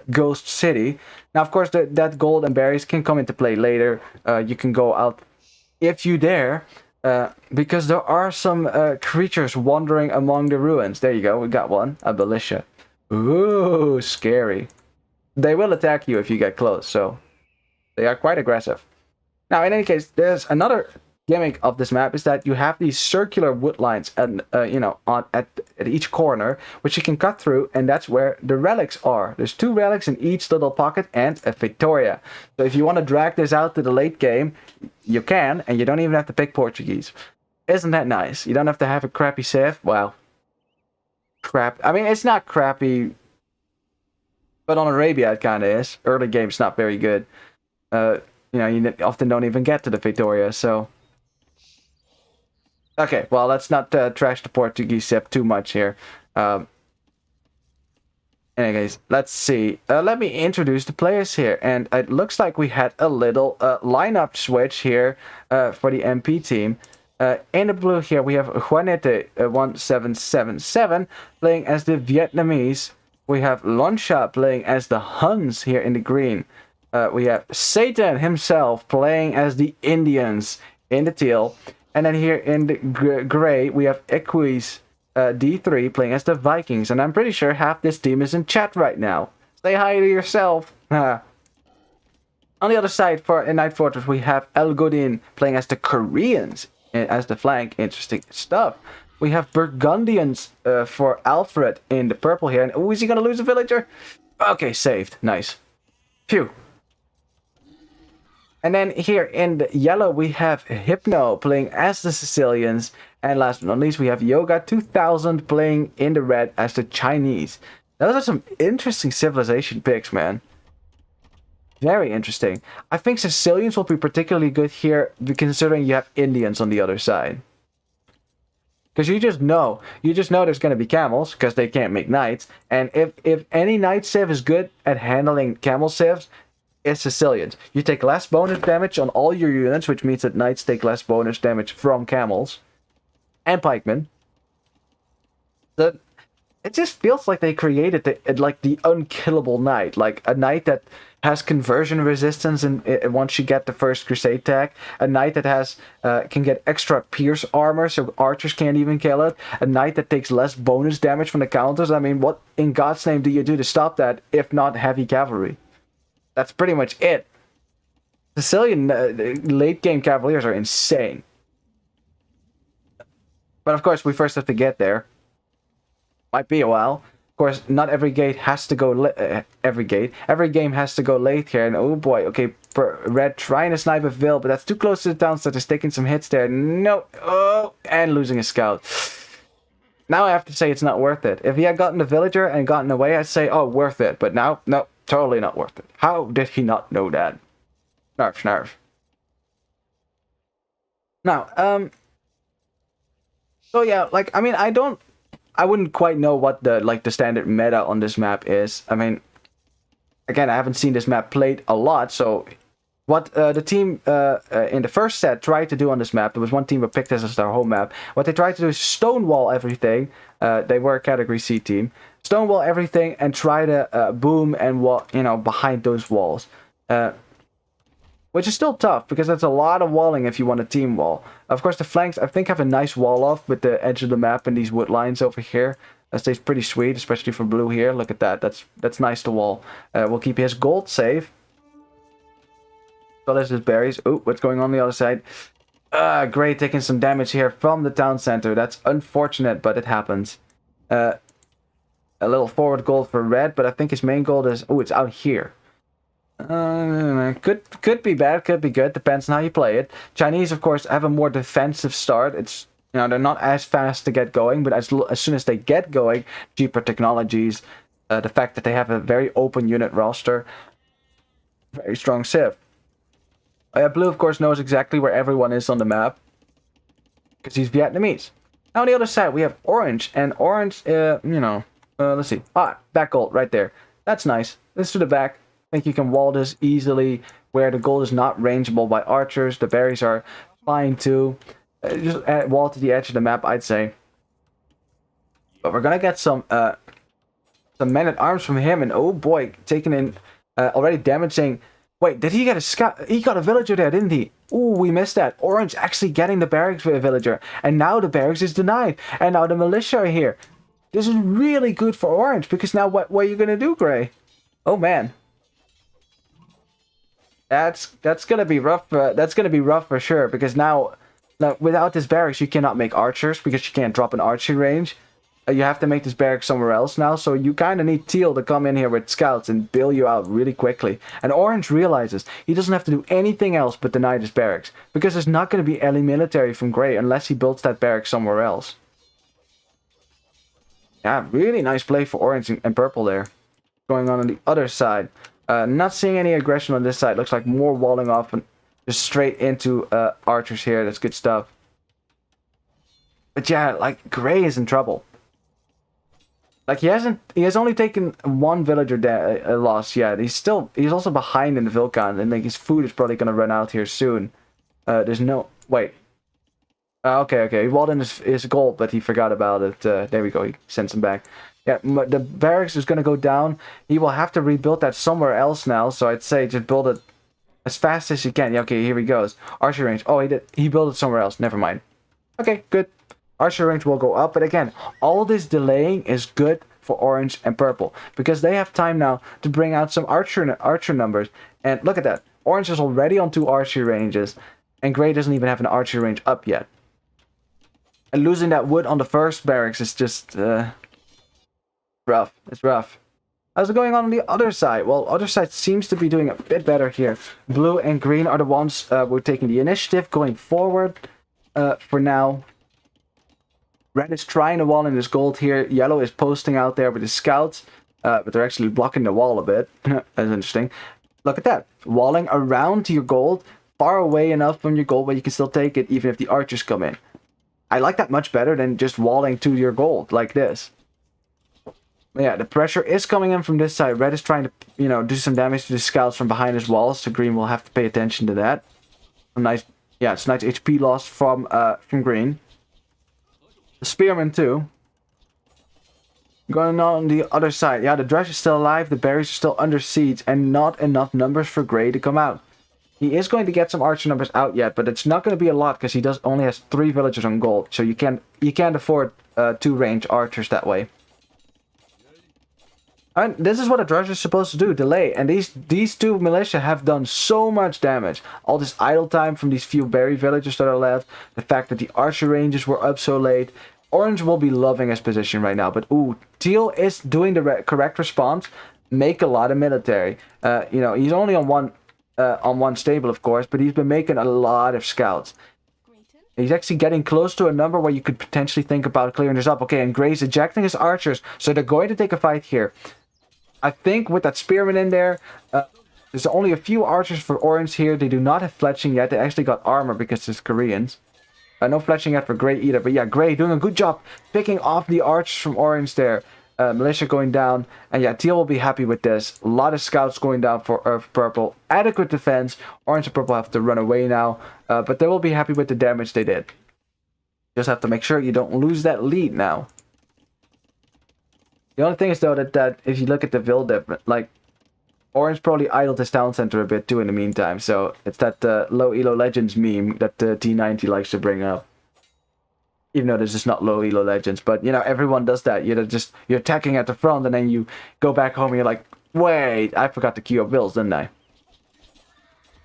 Ghost City. Now, of course, that gold and berries can come into play later. You can go out if you dare. Because there are some creatures wandering among the ruins. There you go, we got one. A militia. Ooh, scary. They will attack you if you get close, so they are quite aggressive. Now, in any case, there's another gimmick of this map, is that you have these circular wood lines and at each corner, which you can cut through, and that's where the relics are. There's 2 relics in each little pocket and a Victoria. So if you want to drag this out to the late game, you can, and you don't even have to pick Portuguese. Isn't that nice? You don't have to have a crappy civ. Well, crap. I mean, it's not crappy, but on Arabia it kind of is. Early game's not very good. You often don't even get to the Victoria, so... Okay, well, let's not trash the Portuguese civ too much here. Anyways, let's see. Let me introduce the players here. And it looks like we had a little lineup switch here for the MP team. In the blue here, we have Juanete 1777 playing as the Vietnamese. We have Lonsha playing as the Huns here in the green. We have Satan himself playing as the Indians in the teal. And then here in the gray, we have Equis D3 playing as the Vikings. And I'm pretty sure half this team is in chat right now. Say hi to yourself. On the other side, for Knight Fortress, we have El Godin playing as the Koreans as the flank. Interesting stuff. We have Burgundians for Alfred in the purple here. And oh, is he going to lose a villager? Okay, saved. Nice. Phew. And then here in the yellow, we have Hypno playing as the Sicilians. And last but not least, we have Yoga 2000 playing in the red as the Chinese. Those are some interesting civilization picks, man. Very interesting. I think Sicilians will be particularly good here, considering you have Indians on the other side. Because you just know there's going to be camels, because they can't make knights. And if any knight civ is good at handling camel civs, it's Sicilians. You take less bonus damage on all your units, which means that knights take less bonus damage from camels and pikemen. It just feels like they created the unkillable knight, like a knight that has conversion resistance and once you get the first crusade tag, a knight that has can get extra pierce armor so archers can't even kill it, a knight that takes less bonus damage from the counters. I mean, what in God's name do you do to stop that if not heavy cavalry? That's pretty much it. Sicilian late game cavaliers are insane. But of course, we first have to get there. Might be a while. Of course, not every gate has to go every game has to go late here. And oh boy, okay, red trying to snipe a Vil, but that's too close to the town, so he's taking some hits there. No, oh, and losing a scout. Now I have to say it's not worth it. If he had gotten the villager and gotten away, I'd say, oh, worth it. But now, no, totally not worth it. How did he not know that? Snarf. Now, so yeah, like, I mean, I wouldn't quite know what the standard meta on this map is. I mean, again, I haven't seen this map played a lot, so what the team in the first set tried to do on this map, there was one team who picked this as their home map. What they tried to do is stonewall everything. They were a category C team. Stonewall everything and try to boom and behind those walls. Which is still tough, because that's a lot of walling if you want a team wall. Of course, the flanks, I think, have a nice wall off with the edge of the map and these wood lines over here. That stays pretty sweet, especially for blue here. Look at that. That's nice to wall. We'll keep his gold safe. So there's his berries. Oh, what's going on the other side? Great, taking some damage here from the town center. That's unfortunate, but it happens. A little forward gold for red, but I think his main gold is... Oh, it's out here. Could be bad, could be good. Depends on how you play it. Chinese, of course, have a more defensive start. It's You know, they're not as fast to get going, but as soon as they get going, cheaper technologies, the fact that they have a very open unit roster, very strong civ. Blue, of course, knows exactly where everyone is on the map, because he's Vietnamese. Now on the other side, we have Orange, and Orange, let's see. Back gold, right there. That's nice. This to the back. I think you can wall this easily, where the gold is not rangeable by archers. The berries are fine too. Just add wall to the edge of the map, I'd say. But we're gonna get some men-at-arms from him, and oh boy, taking in, already damaging. Wait, did he get a scout? He got a villager there, didn't he? Ooh, we missed that. Orange actually getting the barracks with a villager. And now the barracks is denied. And now the militia are here. This is really good for Orange, because now what are you going to do, Gray? Oh, man. That's going to be rough. That's going to be rough for sure, because now without this barracks, you cannot make archers, because you can't drop an archery range. You have to make this barracks somewhere else now, so you kind of need Teal to come in here with scouts and bail you out really quickly. And Orange realizes he doesn't have to do anything else but deny this barracks, because there's not going to be any military from Grey unless he builds that barracks somewhere else. Yeah, really nice play for Orange and Purple there. Going on the other side. Not seeing any aggression on this side. Looks like more walling off and just straight into archers here. That's good stuff. But yeah, like, Grey is in trouble. Like, he has only taken one villager loss yet. He's also behind in the Vulcan, and like his food is probably gonna run out here soon. There's no, wait. Okay, he walled in his gold, but he forgot about it. There we go, he sends him back. Yeah, the barracks is gonna go down. He will have to rebuild that somewhere else now, so I'd say just build it as fast as you can. Yeah, okay, here he goes. Archer range, oh, he built it somewhere else, never mind. Okay, good. Archer range will go up, but again, all this delaying is good for Orange and Purple, because they have time now to bring out some archer numbers. And look at that, Orange is already on 2 archery ranges, and Grey doesn't even have an archery range up yet. And losing that wood on the first barracks is just rough. It's rough. How's it going on the other side? Well, other side seems to be doing a bit better here. Blue and green are the ones who are taking the initiative going forward for now. Red is trying to wall in this gold here. Yellow is posting out there with his scouts, but they're actually blocking the wall a bit. That's interesting. Look at that. Walling around your gold, far away enough from your gold, but you can still take it even if the archers come in. I like that much better than just walling to your gold like this. But yeah, the pressure is coming in from this side. Red is trying to, do some damage to the scouts from behind his walls, so green will have to pay attention to that. It's nice HP loss from green. The Spearman too. Going on the other side. Yeah, the Dredge is still alive. The berries are still under siege. And not enough numbers for Grey to come out. He is going to get some archer numbers out yet. But it's not going to be a lot. Because he only has 3 villagers on gold. So you can't afford 2 range archers that way. And this is what a Dredge is supposed to do. Delay. And these 2 militia have done so much damage. All this idle time from these few berry villagers that are left. The fact that the archer ranges were up so late. Orange will be loving his position right now. But ooh, Teal is doing the correct response. Make a lot of military. He's only on one stable, of course. But he's been making a lot of scouts. He's actually getting close to a number where you could potentially think about clearing this up. Okay, and Grey's ejecting his archers. So they're going to take a fight here. I think with that Spearman in there, there's only a few archers for Orange here. They do not have fletching yet. They actually got armor because it's Koreans. No fletching yet for Grey either. But yeah, Grey doing a good job picking off the archers from Orange there. Militia going down. And yeah, Teal will be happy with this. A lot of scouts going down for Purple. Adequate defense. Orange and Purple have to run away now. But they will be happy with the damage they did. Just have to make sure you don't lose that lead now. The only thing is though that if you look at the Vildip, like Orange probably idled his town center a bit too in the meantime. So it's that low elo legends meme that T90 likes to bring up. Even though this is not low elo legends, but everyone does that. You're attacking at the front and then you go back home and you're like, wait, I forgot to queue up bills, didn't I?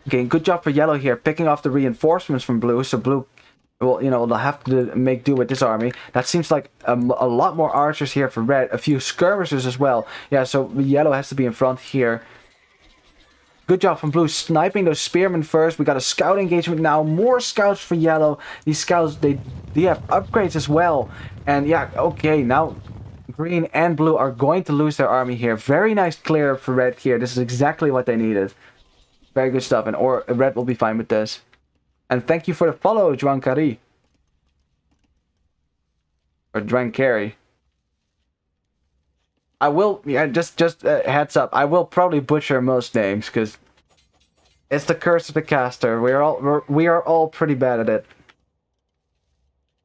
Okay, good job for yellow here, picking off the reinforcements from blue. So blue, well, they'll have to make do with this army. That seems like a lot more archers here for red. A few skirmishers as well. Yeah, so yellow has to be in front here. Good job from blue, sniping those spearmen first. We got a scout engagement now. More scouts for yellow. These scouts, they have upgrades as well. And yeah, okay, now green and blue are going to lose their army here. Very nice clear for red here. This is exactly what they needed. Very good stuff. And red will be fine with this. And thank you for the follow, Juan Cari. Or Drankari. I will, yeah, just heads up. I will probably butcher most names because it's the curse of the caster. We are all pretty bad at it.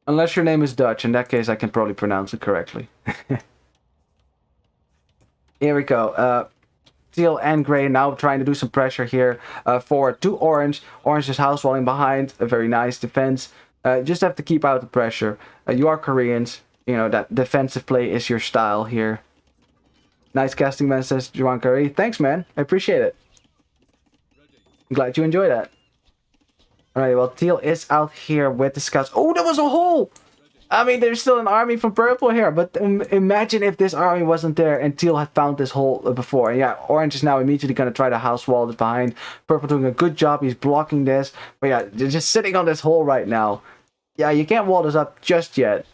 Unless your name is Dutch, in that case I can probably pronounce it correctly. Here we go. Teal and gray now trying to do some pressure here forward to orange. Orange is house walling behind. A very nice defense. Just have to keep out the pressure. You are Koreans. You know that defensive play is your style here. Nice casting, man, says Juan Curry. Thanks, man. I appreciate it. I'm glad you enjoyed that. Alright, well, Teal is out here with the scouts. Oh, there was a hole! I mean, there's still an army from purple here, but imagine if this army wasn't there and Teal had found this hole before. Yeah, orange is now immediately going to try to house wall this behind. Purple doing a good job. He's blocking this. But yeah, they're just sitting on this hole right now. Yeah, you can't wall this up just yet.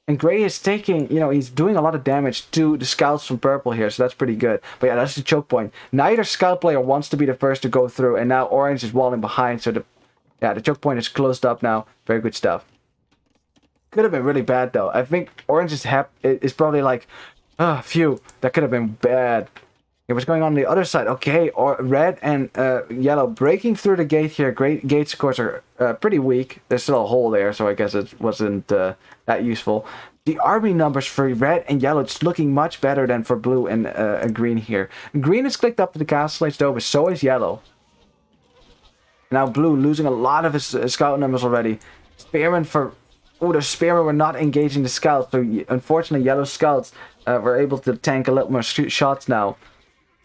And gray is taking, you know, he's doing a lot of damage to the scouts from purple here, so that's pretty good. But yeah, that's the choke point. Neither scout player wants to be the first to go through, and now orange is walling behind, so the choke point is closed up now. Very good stuff. Could have been really bad though. I think orange is probably like, phew, that could have been bad. Okay, what's going on the other side? Okay, or red and yellow breaking through the gate here. Great gate scores are pretty weak. There's still a hole there, so I guess it wasn't that useful. The army numbers for red and yellow it's looking much better than for blue and green here. Green is clicked up to the castle age though, but so is yellow. Now blue losing a lot of his scout numbers already. Spearmen for... Oh, the spearmen were not engaging the scouts, so unfortunately yellow scouts were able to tank a little more shots now.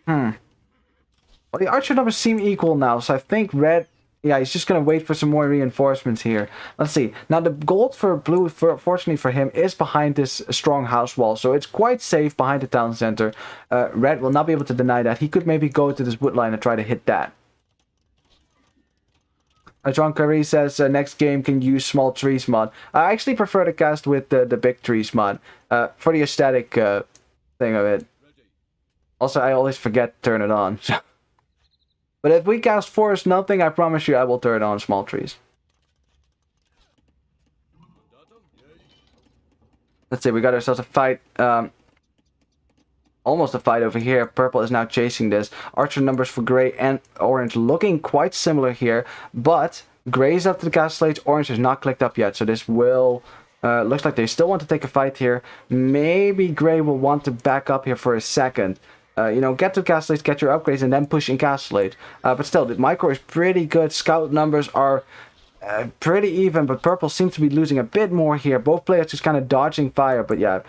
Well, the archer numbers seem equal now, so I think red... Yeah, he's just going to wait for some more reinforcements here. Let's see. Now, the gold for blue, fortunately for him, is behind this strong house wall, so it's quite safe behind the town center. Red will not be able to deny that. He could maybe go to this wood line and try to hit that. John Curry says, next game can use small trees mod. I actually prefer to cast with the big trees mod, for the aesthetic thing of it. Also, I always forget to turn it on. But if we cast forest nothing, I promise you I will turn on small trees. Let's see, we got ourselves a fight. Almost a fight over here. Purple is now chasing this. Archer numbers for gray and orange looking quite similar here. But gray is up to the castle age. Orange is not clicked up yet. So this will... looks like they still want to take a fight here. Maybe gray will want to back up here for a second. You know, get to castle age, get your upgrades, and then push in castle age. But still, the micro is pretty good. Scout numbers are pretty even, but purple seems to be losing a bit more here. Both players just kind of dodging fire, but yeah,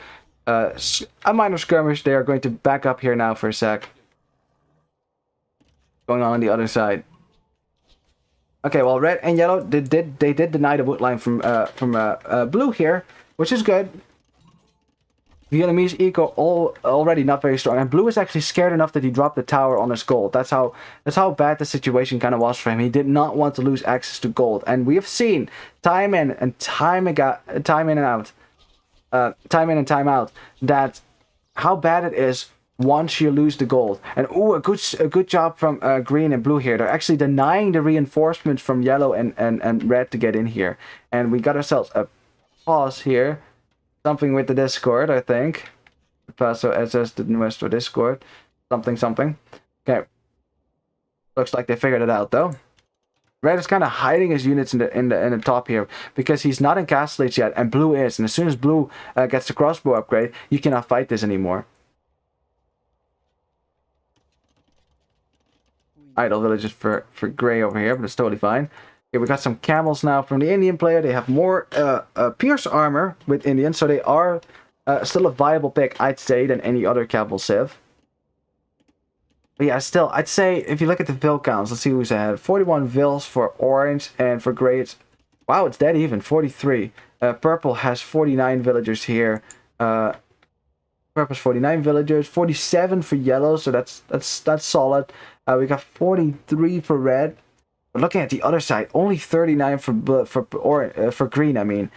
a minor skirmish. They are going to back up here now for a sec. Going on the other side. Okay, well, red and yellow they did deny the wood line from blue here, which is good. The enemy's eco already not very strong, and blue is actually scared enough that he dropped the tower on his gold. That's how bad the situation kind of was for him. He did not want to lose access to gold, and we have seen time in and time out that how bad it is once you lose the gold. And ooh, a good job from green and blue here. They're actually denying the reinforcements from yellow and red to get in here, and we got ourselves a pause here. Something with the Discord, I think. Paso SS de nuestro Discord. Something. Okay. Looks like they figured it out, though. Red is kind of hiding his units in the top here because he's not in castle age yet, and blue is. And as soon as blue gets the crossbow upgrade, you cannot fight this anymore. Idle villages for gray over here, but it's totally fine. Okay, we got some camels now from the Indian player. They have more pierce armor with Indians, so they are still a viable pick, I'd say, than any other capital civ. But yeah, still, I'd say, if you look at the vill counts, let's see who's ahead. 41 vills for orange, and for gray, it's... Wow, it's dead even, 43. Purple has 49 villagers here. Purple's 49 villagers, 47 for yellow, so that's solid. We got 43 for red. But looking at the other side, only 39 for green. I mean,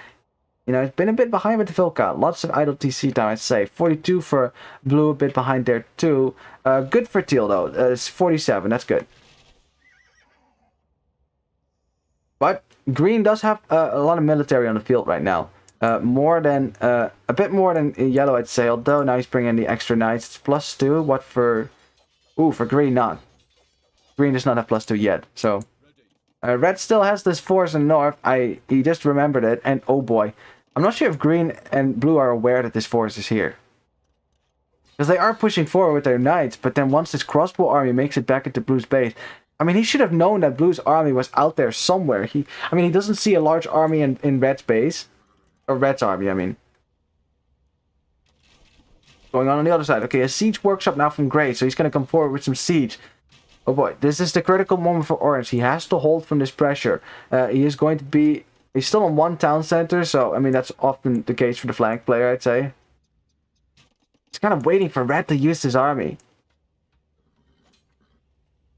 you know, it's been a bit behind with the fill count. Lots of idle TC time, I'd say. 42 for blue, a bit behind there too. Good for teal though. It's 47. That's good. But green does have a lot of military on the field right now. More than a bit more than yellow, I'd say. Although now he's bringing the extra knights. It's +2. What for? Ooh, for green, not. Green does not have +2 yet. So red still has this force in north. He just remembered it, and oh boy, I'm not sure if green and blue are aware that this force is here. Because they are pushing forward with their knights, but then once this crossbow army makes it back into blue's base, I mean, he should have known that blue's army was out there somewhere. He doesn't see a large army in red's base. Or red's army, I mean. Going on the other side. Okay, a siege workshop now from gray, so he's going to come forward with some siege. Oh boy, this is the critical moment for orange. He has to hold from this pressure. He is going to be... He's still on one town center, so, I mean, that's often the case for the flank player, I'd say. He's kind of waiting for red to use his army.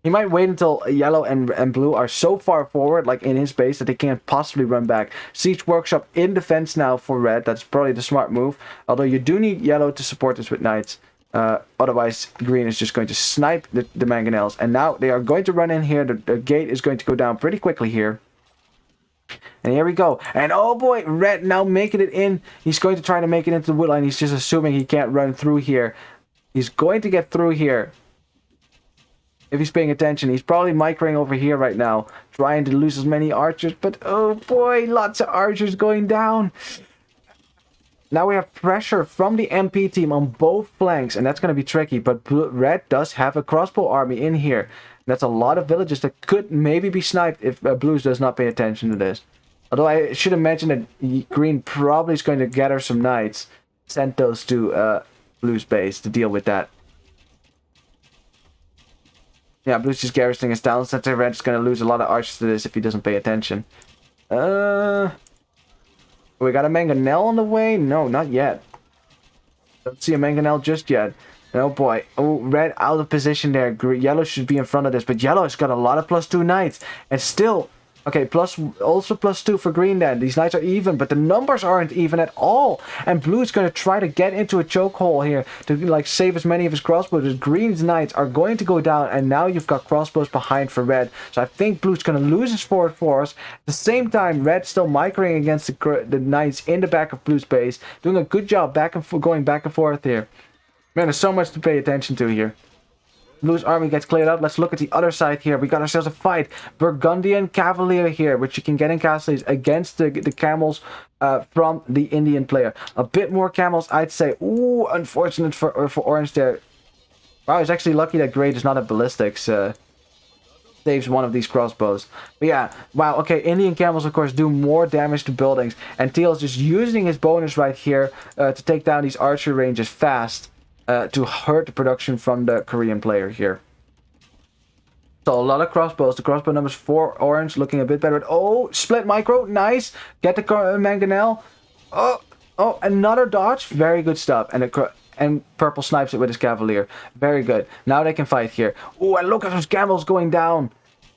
He might wait until yellow and blue are so far forward, like in his base, that they can't possibly run back. Siege workshop in defense now for red. That's probably the smart move. Although you do need yellow to support this with knights. Otherwise, green is just going to snipe the mangonels. And now they are going to run in here. The gate is going to go down pretty quickly here. And here we go. And oh boy, red now making it in. He's going to try to make it into the wood line. He's just assuming he can't run through here. He's going to get through here. If he's paying attention, he's probably microing over here right now, trying to lose as many archers, but oh boy, lots of archers going down. Now we have pressure from the MP team on both flanks, and that's going to be tricky, but red does have a crossbow army in here. That's a lot of villages that could maybe be sniped if blues does not pay attention to this. Although I should have mentioned that green probably is going to gather some knights, send those to blue's base to deal with that. Yeah, blue's just garrisoning his town center. Red's going to lose a lot of archers to this if he doesn't pay attention. We got a mangonel on the way? No, not yet. Don't see a mangonel just yet. Oh boy. Oh, red out of position there. Yellow should be in front of this, but yellow's got a lot of +2 knights. And still... Okay, also +2 for green then. These knights are even, but the numbers aren't even at all. And blue is going to try to get into a chokehold here to like save as many of his crossbows. Green's knights are going to go down, and now you've got crossbows behind for red. So I think blue's going to lose his forward force. At the same time, red's still microing against the knights in the back of blue's base, doing a good job going back and forth here. Man, there's so much to pay attention to here. Blue's army gets cleared out. Let's look at the other side here. We got ourselves a fight. Burgundian Cavalier here, which you can get in castles against the camels from the Indian player. A bit more camels, I'd say. Ooh, unfortunate for orange there. Wow, he's actually lucky that gray does not have ballistics. Saves one of these crossbows. But yeah, wow, okay, Indian camels, of course, do more damage to buildings. And teal is just using his bonus right here to take down these archer ranges fast. To hurt the production from the Korean player here. So a lot of crossbows. The crossbow numbers for orange looking a bit better. Oh, split micro, nice. Get the mangonel. Oh, another dodge. Very good stuff. And purple snipes it with his cavalier. Very good. Now they can fight here. Oh, and look at those camels going down.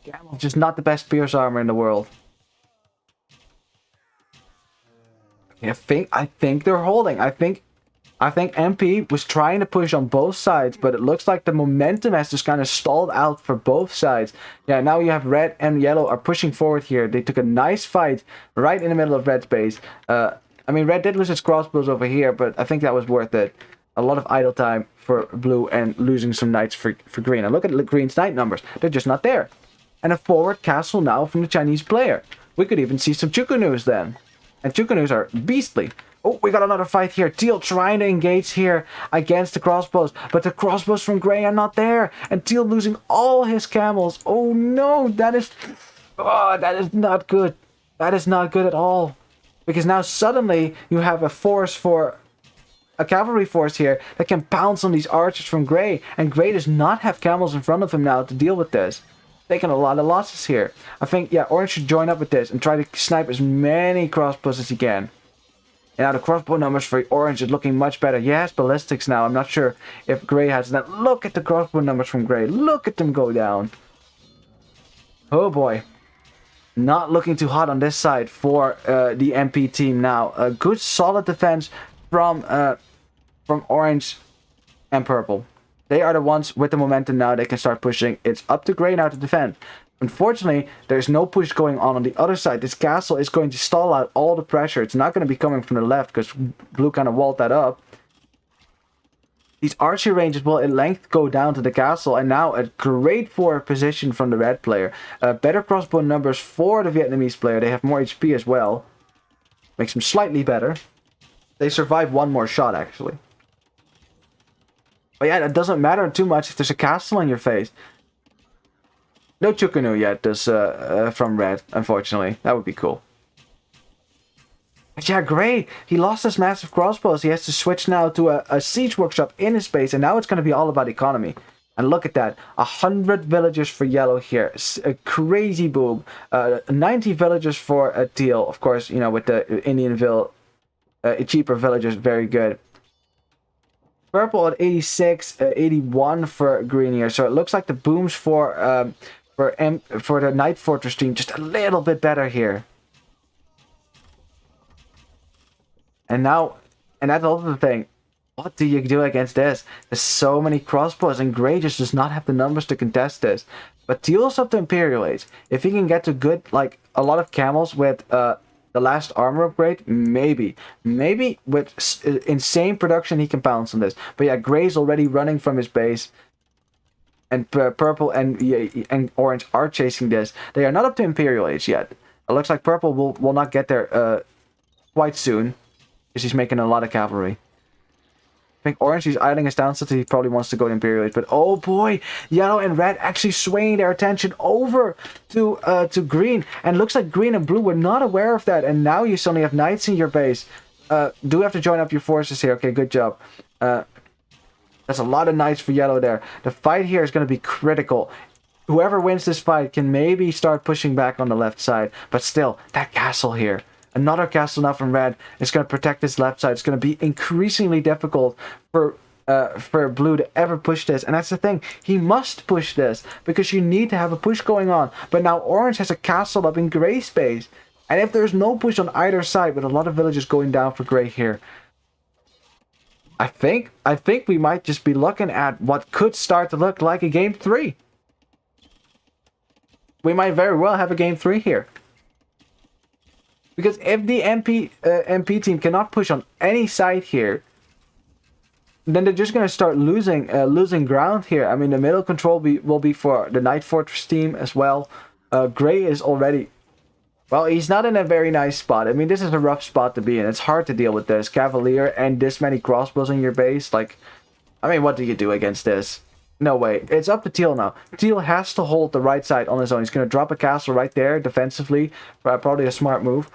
Camels just not the best pierce armor in the world. I think they're holding. I think MP was trying to push on both sides, but it looks like the momentum has just kind of stalled out for both sides. Yeah, now you have red and yellow are pushing forward here. They took a nice fight right in the middle of red's base. I mean, red did lose its crossbows over here, but I think that was worth it. A lot of idle time for blue and losing some knights for green. And look at green's knight numbers. They're just not there. And a forward castle now from the Chinese player. We could even see some Chukunus then. And Chukunus are beastly. Oh, we got another fight here. Teal trying to engage here against the crossbows. But the crossbows from gray are not there. And Teal losing all his camels. Oh no, that is not good. That is not good at all. Because now suddenly you have a cavalry force here that can pounce on these archers from gray. And gray does not have camels in front of him now to deal with this. Taking a lot of losses here. I think, yeah, orange should join up with this and try to snipe as many crossbows as he can. And now the crossbow numbers for orange is looking much better. He has ballistics now. I'm not sure if gray has that. Look at the crossbow numbers from gray. Look at them go down. Oh boy. Not looking too hot on this side for the MP team now. A good solid defense from orange and purple. They are the ones with the momentum now. They can start pushing. It's up to gray now to defend. Unfortunately, there's no push going on the other side. This castle is going to stall out all the pressure. It's not going to be coming from the left because blue kind of walled that up. These archery ranges will at length go down to the castle, and now a great forward position from the red player. Better crossbow numbers for the Vietnamese player. They have more HP as well. Makes them slightly better. They survive one more shot, actually. But yeah, that doesn't matter too much if there's a castle on your face. No Chukunu yet, does from red, unfortunately. That would be cool. But yeah, great. He lost his massive crossbows. He has to switch now to a siege workshop in his base, and now it's going to be all about economy. And look at that. 100 villagers for yellow here. A crazy boom. 90 villagers for teal. Of course, you know, with the Indianville cheaper villagers, very good. Purple at 86, 81 for green here. So it looks like the booms for the Night Fortress team just a little bit better here. And now, and that's also the thing. What do you do against this? There's so many crossbows, and gray just does not have the numbers to contest this. But teal's up to Imperial Age. If he can get to good, like a lot of camels with the last armor upgrade, maybe with insane production he can pounce on this. But yeah, gray's already running from his base, and purple and orange are chasing this. They are not up to Imperial Age yet. It looks like purple will not get there quite soon, because he's making a lot of cavalry. I think orange, he's idling his down, so he probably wants to go to Imperial Age. But oh boy, yellow and red actually swaying their attention over to green. And looks like green and blue were not aware of that. And now you suddenly have knights in your base. Do have to join up your forces here. Okay, good job. That's a lot of knights for yellow there. The fight here is going to be critical. Whoever wins this fight can maybe start pushing back on the left side. But still, that castle here. Another castle now from red is going to protect this left side. It's going to be increasingly difficult for blue to ever push this. And that's the thing. He must push this because you need to have a push going on. But now orange has a castle up in gray space. And if there's no push on either side, with a lot of villagers going down for gray here, I think we might just be looking at what could start to look like a game 3. We might very well have a game 3 here. Because if the MP team cannot push on any side here, then they're just going to start losing ground here. I mean, the middle control will be for the Night Fortress team as well. Gray is already... Well, he's not in a very nice spot. I mean, this is a rough spot to be in. It's hard to deal with this. Cavalier and this many crossbows in your base. Like, I mean, what do you do against this? No way. It's up to Teal now. Teal has to hold the right side on his own. He's going to drop a castle right there defensively. Probably a smart move.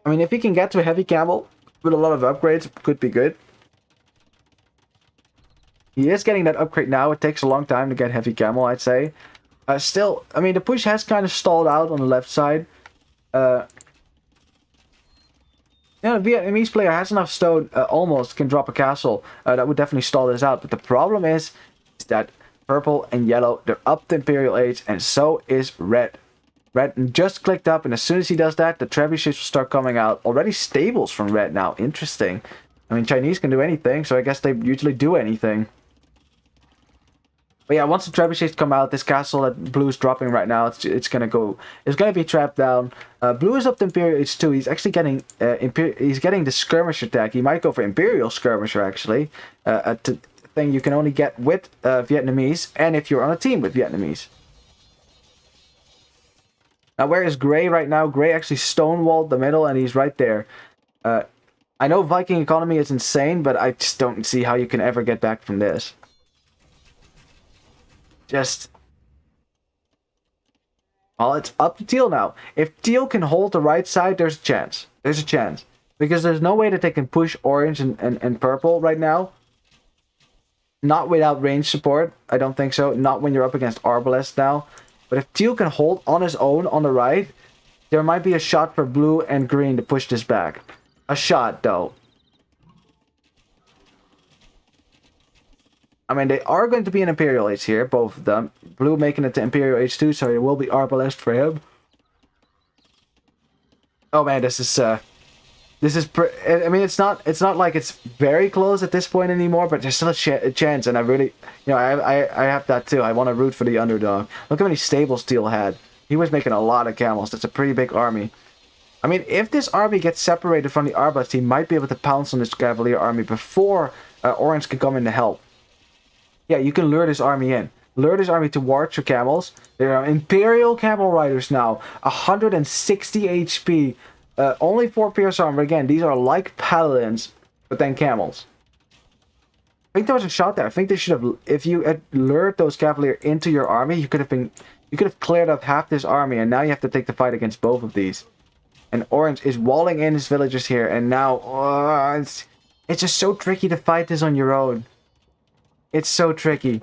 I mean, if he can get to a heavy camel with a lot of upgrades, it could be good. He is getting that upgrade now. It takes a long time to get heavy camel, I'd say. Still, I mean, the push has kind of stalled out on the left side. The Vietnamese player has enough stone, almost can drop a castle. That would definitely stall this out. But the problem is that purple and yellow, they're up to Imperial Age, and so is red. Red just clicked up, and as soon as he does that, the trebuchets will start coming out. Already stables from red now. Interesting. I mean, Chinese can do anything, so I guess they usually do anything. But yeah, once the trebuchets come out, this castle that blue is dropping right now, it's gonna be trapped down. Blue is up to Imperial Age 2. He's actually getting he's getting the skirmish attack. He might go for Imperial Skirmisher actually. A thing you can only get with Vietnamese, and if you're on a team with Vietnamese. Now, where is Gray right now? Gray actually stonewalled the middle, and he's right there. I know Viking economy is insane, but I just don't see how you can ever get back from this. Well, it's up to Teal now. If Teal can hold the right side, there's a chance. There's a chance. Because there's no way that they can push orange and purple right now. Not without range support. I don't think so. Not when you're up against Arbalest now. But if Teal can hold on his own on the right, there might be a shot for blue and green to push this back. a shot, though. I mean, they are going to be in Imperial Age here, both of them. Blue making it to Imperial Age 2, so it will be Arbalest for him. Oh man, this is I mean, it's not like it's very close at this point anymore, but there's still a chance, and I really, you know, I have that too. I want to root for the underdog. Look how many stables Teal had. He was making a lot of camels. That's a pretty big army. I mean, if this army gets separated from the Arbalest, he might be able to pounce on this Cavalier army before Orange can come in to help. Yeah, you can lure this army in. Lure this army towards your camels. There are Imperial Camel Riders now. 160 HP. Only 4 Pierce Armor. Again, these are like Paladins, but then camels. I think there was a shot there. I think they should have... If you had lured those Cavalier into your army, you could have cleared up half this army, and now you have to take the fight against both of these. And Orange is walling in his villagers here, and now... it's just so tricky to fight this on your own. It's so tricky.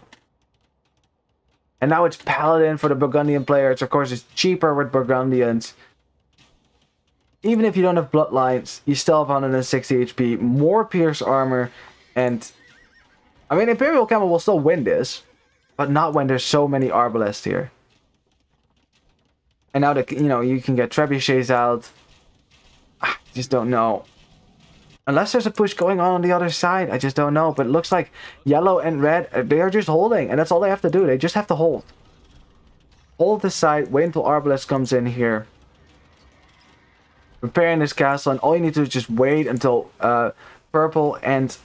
And now it's Paladin for the Burgundian players. Of course, it's cheaper with Burgundians. Even if you don't have Bloodlines, you still have 160 HP, more Pierce Armor, and... I mean, Imperial Camel will still win this, but not when there's so many Arbalests here. And now that, you know, you can get Trebuchets out. I just don't know. Unless there's a push going on the other side, I just don't know. But it looks like yellow and red, they are just holding. And that's all they have to do. They just have to hold. Hold this side, wait until Arbalest comes in here. Preparing this castle, and all you need to do is just wait until purple and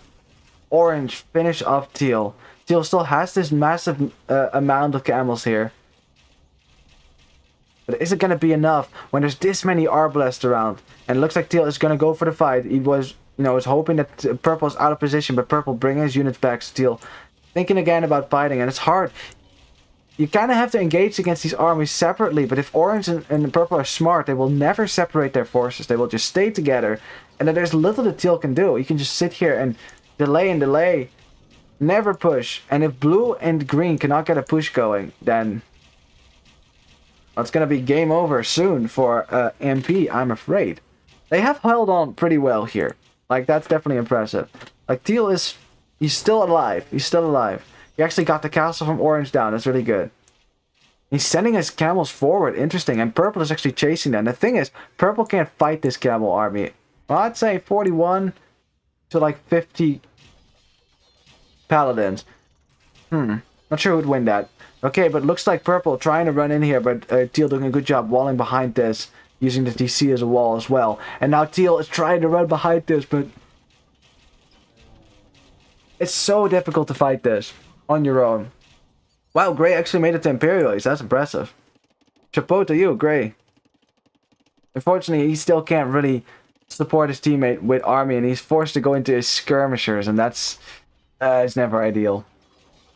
orange finish off teal. Teal still has this massive amount of camels here. But is it going to be enough when there's this many Arbalests around? And it looks like Teal is going to go for the fight. He was, you know, was hoping that Purple is out of position, but Purple bringing his units back still. Thinking again about fighting, and it's hard. You kind of have to engage against these armies separately, but if Orange and Purple are smart, they will never separate their forces. They will just stay together, and then there's little that Teal can do. He can just sit here and delay, never push. And if Blue and Green cannot get a push going, then... it's going to be game over soon for MP, I'm afraid. They have held on pretty well here. Like, that's definitely impressive. Like, Teal is... he's still alive. He's still alive. He actually got the castle from Orange down. That's really good. He's sending his camels forward. Interesting. And Purple is actually chasing them. The thing is, Purple can't fight this camel army. Well, I'd say 41 to like 50 Paladins. Not sure who'd win that. Okay, but looks like Purple trying to run in here, but Teal doing a good job walling behind this, using the DC as a wall as well. And now Teal is trying to run behind this, but it's so difficult to fight this on your own. Wow, Gray actually made it to Imperial Age. That's impressive. Chapeau to you, Gray. Unfortunately, he still can't really support his teammate with army, and he's forced to go into his skirmishers, and that's it's never ideal.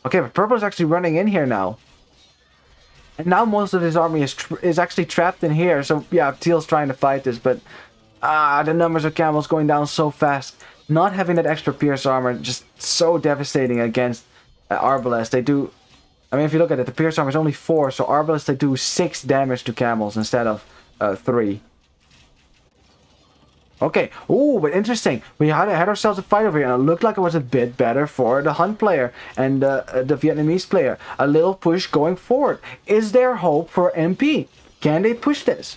Okay, but Purple is actually running in here now. And now most of his army is actually trapped in here. So, yeah, Teal's trying to fight this, but... the numbers of camels going down so fast. Not having that extra Pierce Armor, just so devastating against Arbalest. They do... I mean, if you look at it, the Pierce Armor is only 4, so Arbalest, they do 6 damage to camels instead of 3. Okay, ooh, but interesting. We had ourselves a fight over here, and it looked like it was a bit better for the Hun player and the Vietnamese player. A little push going forward. Is there hope for MP? Can they push this?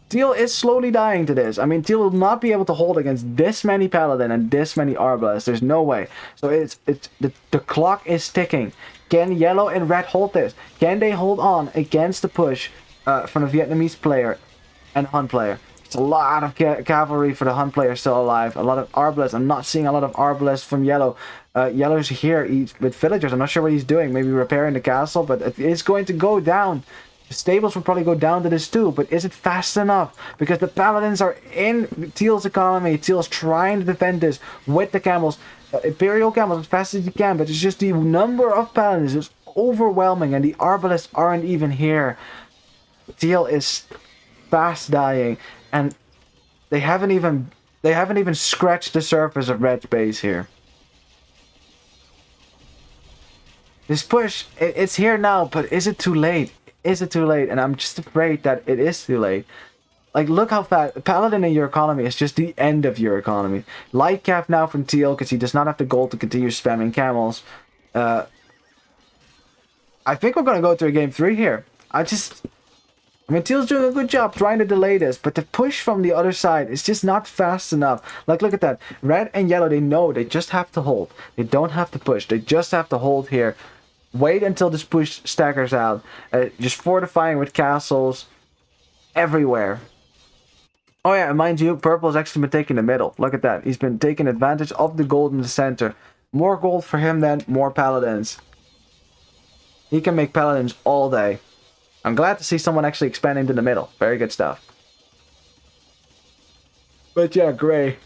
Teal is slowly dying to this. I mean, Teal will not be able to hold against this many Paladin and this many Arbalests. There's no way. So the clock is ticking. Can Yellow and Red hold this? Can they hold on against the push from the Vietnamese player and Hun player? It's a lot of cavalry for the Hun player still alive. A lot of Arbalests. I'm not seeing a lot of Arbalests from Yellow. Yellow's here with villagers. I'm not sure what he's doing. Maybe repairing the castle, but it is going to go down. The stables will probably go down to this too, but is it fast enough? Because the Paladins are in Teal's economy. Teal's trying to defend this with the camels. Imperial camels as fast as you can, but it's just the number of Paladins is overwhelming, and the Arbalests aren't even here. Teal is fast dying, and they haven't even scratched the surface of Red's base here. This push, it's here now, but is it too late? Is it too late? And I'm just afraid that it is too late. Like, look how fast. Paladin in your economy is just the end of your economy. Lightcap now from Teal, because he does not have the gold to continue spamming camels. I think we're going to go to a game 3 here. I mean, Teal's doing a good job trying to delay this, but the push from the other side is just not fast enough. Like, look at that. Red and yellow, they know they just have to hold. They don't have to push. They just have to hold here. Wait until this push staggers out. Just fortifying with castles everywhere. Oh yeah, and mind you, purple has actually been taking the middle. Look at that. He's been taking advantage of the gold in the center. More gold for him then, more paladins. He can make paladins all day. I'm glad to see someone actually expanding to the middle. Very good stuff. But yeah, Grey.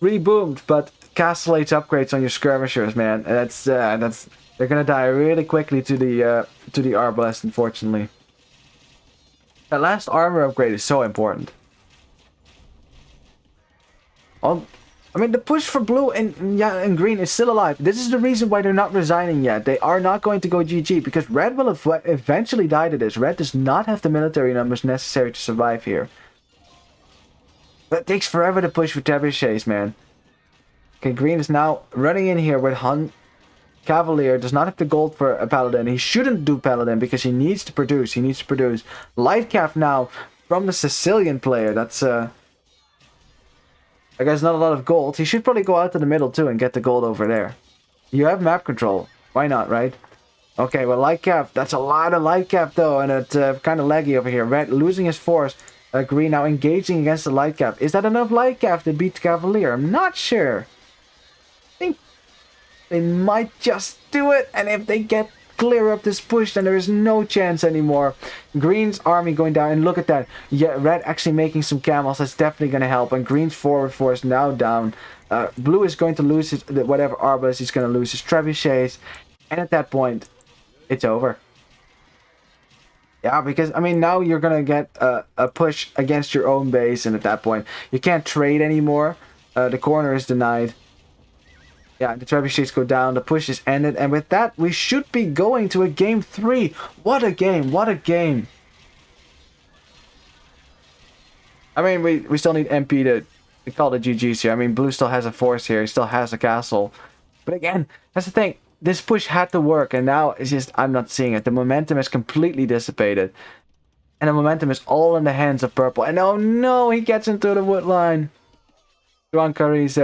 Reboomed, but Castle Age upgrades on your skirmishers, man. That's they're gonna die really quickly to the Arbalest, unfortunately. That last armor upgrade is so important. I mean, the push for blue and green is still alive. This is the reason why they're not resigning yet. They are not going to go GG, because red will eventually die to this. Red does not have the military numbers necessary to survive here. But it takes forever to push with trebuchets, man. Okay, green is now running in here with Hun. Cavalier does not have the gold for a paladin. He shouldn't do paladin because he needs to produce. He needs to produce. Lightcap now from the Sicilian player. That's I guess not a lot of gold. He should probably go out to the middle too and get the gold over there. You have map control. Why not, right? Okay, well, Lightcap. That's a lot of Lightcap though, and it's kind of laggy over here. Red losing his force. Green now engaging against the Lightcap. Is that enough Lightcap to beat Cavalier? I'm not sure. I think they might just do it, and if they get clear up this push, then there is no chance anymore. Green's army going down, and look at that. Yeah, red actually making some camels. That's definitely going to help, and green's forward force now down. Blue is going to lose his whatever arbalest. He's going to lose his trebuchets, and at that point, it's over. Yeah, because I mean now you're going to get a push against your own base, and at that point you can't trade anymore. The corner is denied. Yeah, the trebuchets go down, the push is ended, and with that, we should be going to a game 3. What a game, what a game. I mean, we still need MP to call the GG's here. I mean, blue still has a force here, he still has a castle. But again, that's the thing, this push had to work, and now it's just, I'm not seeing it. The momentum is completely dissipated. And the momentum is all in the hands of purple. And oh no, he gets into the wood line. Juan Carlos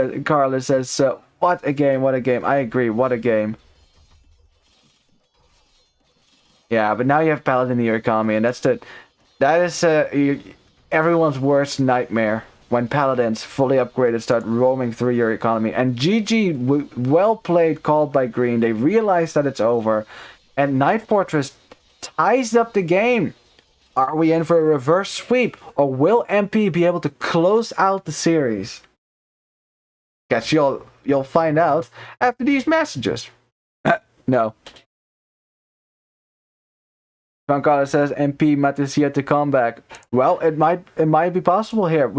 says, what a game, what a game. I agree, what a game. Yeah, but now you have Paladin in your economy, and that is everyone's worst nightmare. When Paladins fully upgraded start roaming through your economy. And GG, well played, called by green. They realize that it's over. And Night Fortress ties up the game. Are we in for a reverse sweep? Or will MP be able to close out the series? Guess you'll find out after these messages. No. Giancarlo says MP Matis yet to come back. Well, it might be possible here.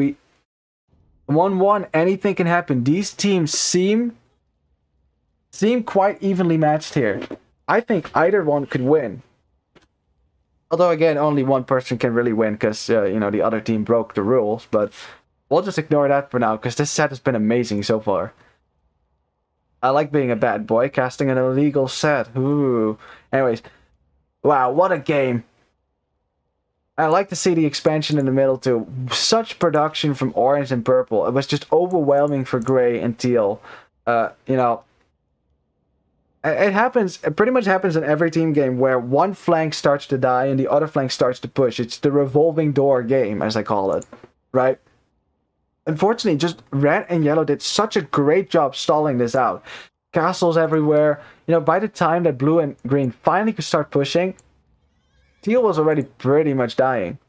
1-1, anything can happen. These teams seem quite evenly matched here. I think either one could win. Although again, only one person can really win because you know, the other team broke the rules, but we'll just ignore that for now because this set has been amazing so far. I like being a bad boy, casting an illegal set. Ooh. Anyways, wow, what a game. I like to see the expansion in the middle too. Such production from orange and purple. It was just overwhelming for gray and teal. You know, it happens. It pretty much happens in every team game where one flank starts to die and the other flank starts to push. It's the revolving door game, as I call it, right? Unfortunately, just red and yellow did such a great job stalling this out. Castles everywhere. You know, by the time that blue and green finally could start pushing, teal was already pretty much dying.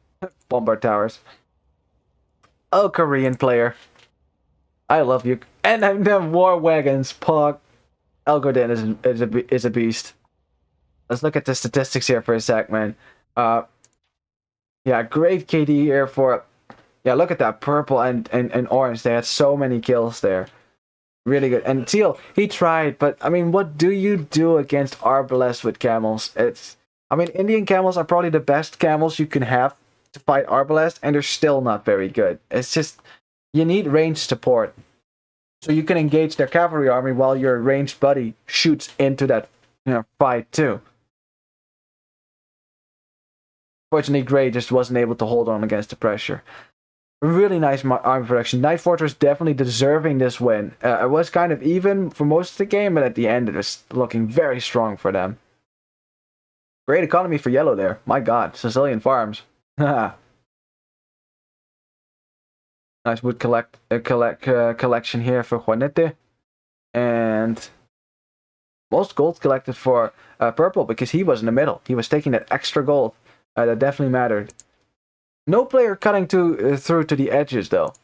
Bombard towers. Oh, Korean player. I love you. And then war wagons. Pog. Elgodin is a beast. Let's look at the statistics here for a sec, man. Yeah, great KD here for... Yeah, look at that. Purple and orange. They had so many kills there. Really good. And teal, he tried, but I mean, what do you do against Arbalest with camels? I mean, Indian camels are probably the best camels you can have to fight Arbalest, and they're still not very good. It's just, you need ranged support. So you can engage their cavalry army while your ranged buddy shoots into that fight too. Fortunately, Grey just wasn't able to hold on against the pressure. Really nice army production. Knight Fortress definitely deserving this win. It was kind of even for most of the game, but at the end it was looking very strong for them. Great economy for yellow there. My god, Sicilian farms. Nice wood collection here for Juanete. And most gold collected for purple because he was in the middle. He was taking that extra gold. That definitely mattered. No player cutting through to the edges, though.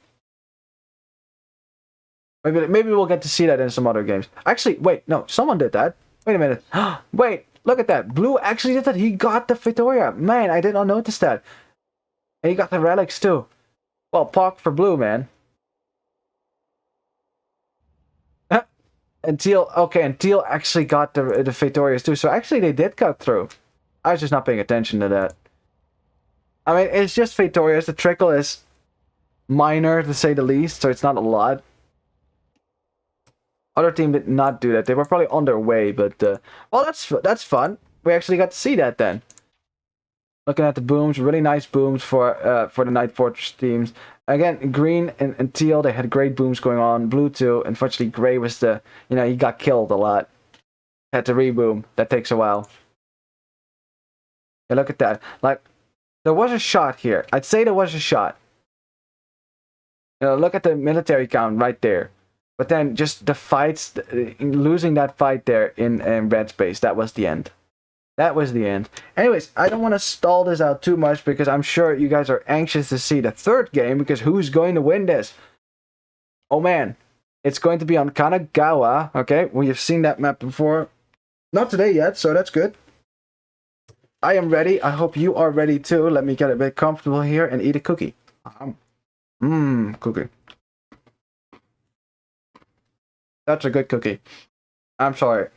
Maybe we'll get to see that in some other games. Actually, wait, no, someone did that. Wait a minute. Wait, look at that. Blue actually did that. He got the Victoria. Man, I did not notice that. And he got the relics, too. Well, Pock for blue, man. And Teal, okay, and Teal actually got the Victorias, too. So actually, they did cut through. I was just not paying attention to that. I mean, it's just Victorious. The trickle is minor, to say the least, so it's not a lot. Other team did not do that. They were probably on their way, but... well, that's fun. We actually got to see that then. Looking at the booms, really nice booms for the Knight Fortress teams. Again, green and teal, they had great booms going on. Blue too. Unfortunately, gray was the... he got killed a lot. Had to reboom. That takes a while. Yeah, look at that. Like... there was a shot here. I'd say there was a shot. Look at the military count right there. But then just the fights, losing that fight there in red space, that was the end. That was the end. Anyways, I don't want to stall this out too much because I'm sure you guys are anxious to see the third game because who's going to win this? Oh man, it's going to be on Kanagawa. Okay, we have seen that map before. Not today yet, so that's good. I am ready. I hope you are ready too. Let me get a bit comfortable here and eat a cookie. Cookie. That's a good cookie. I'm sorry.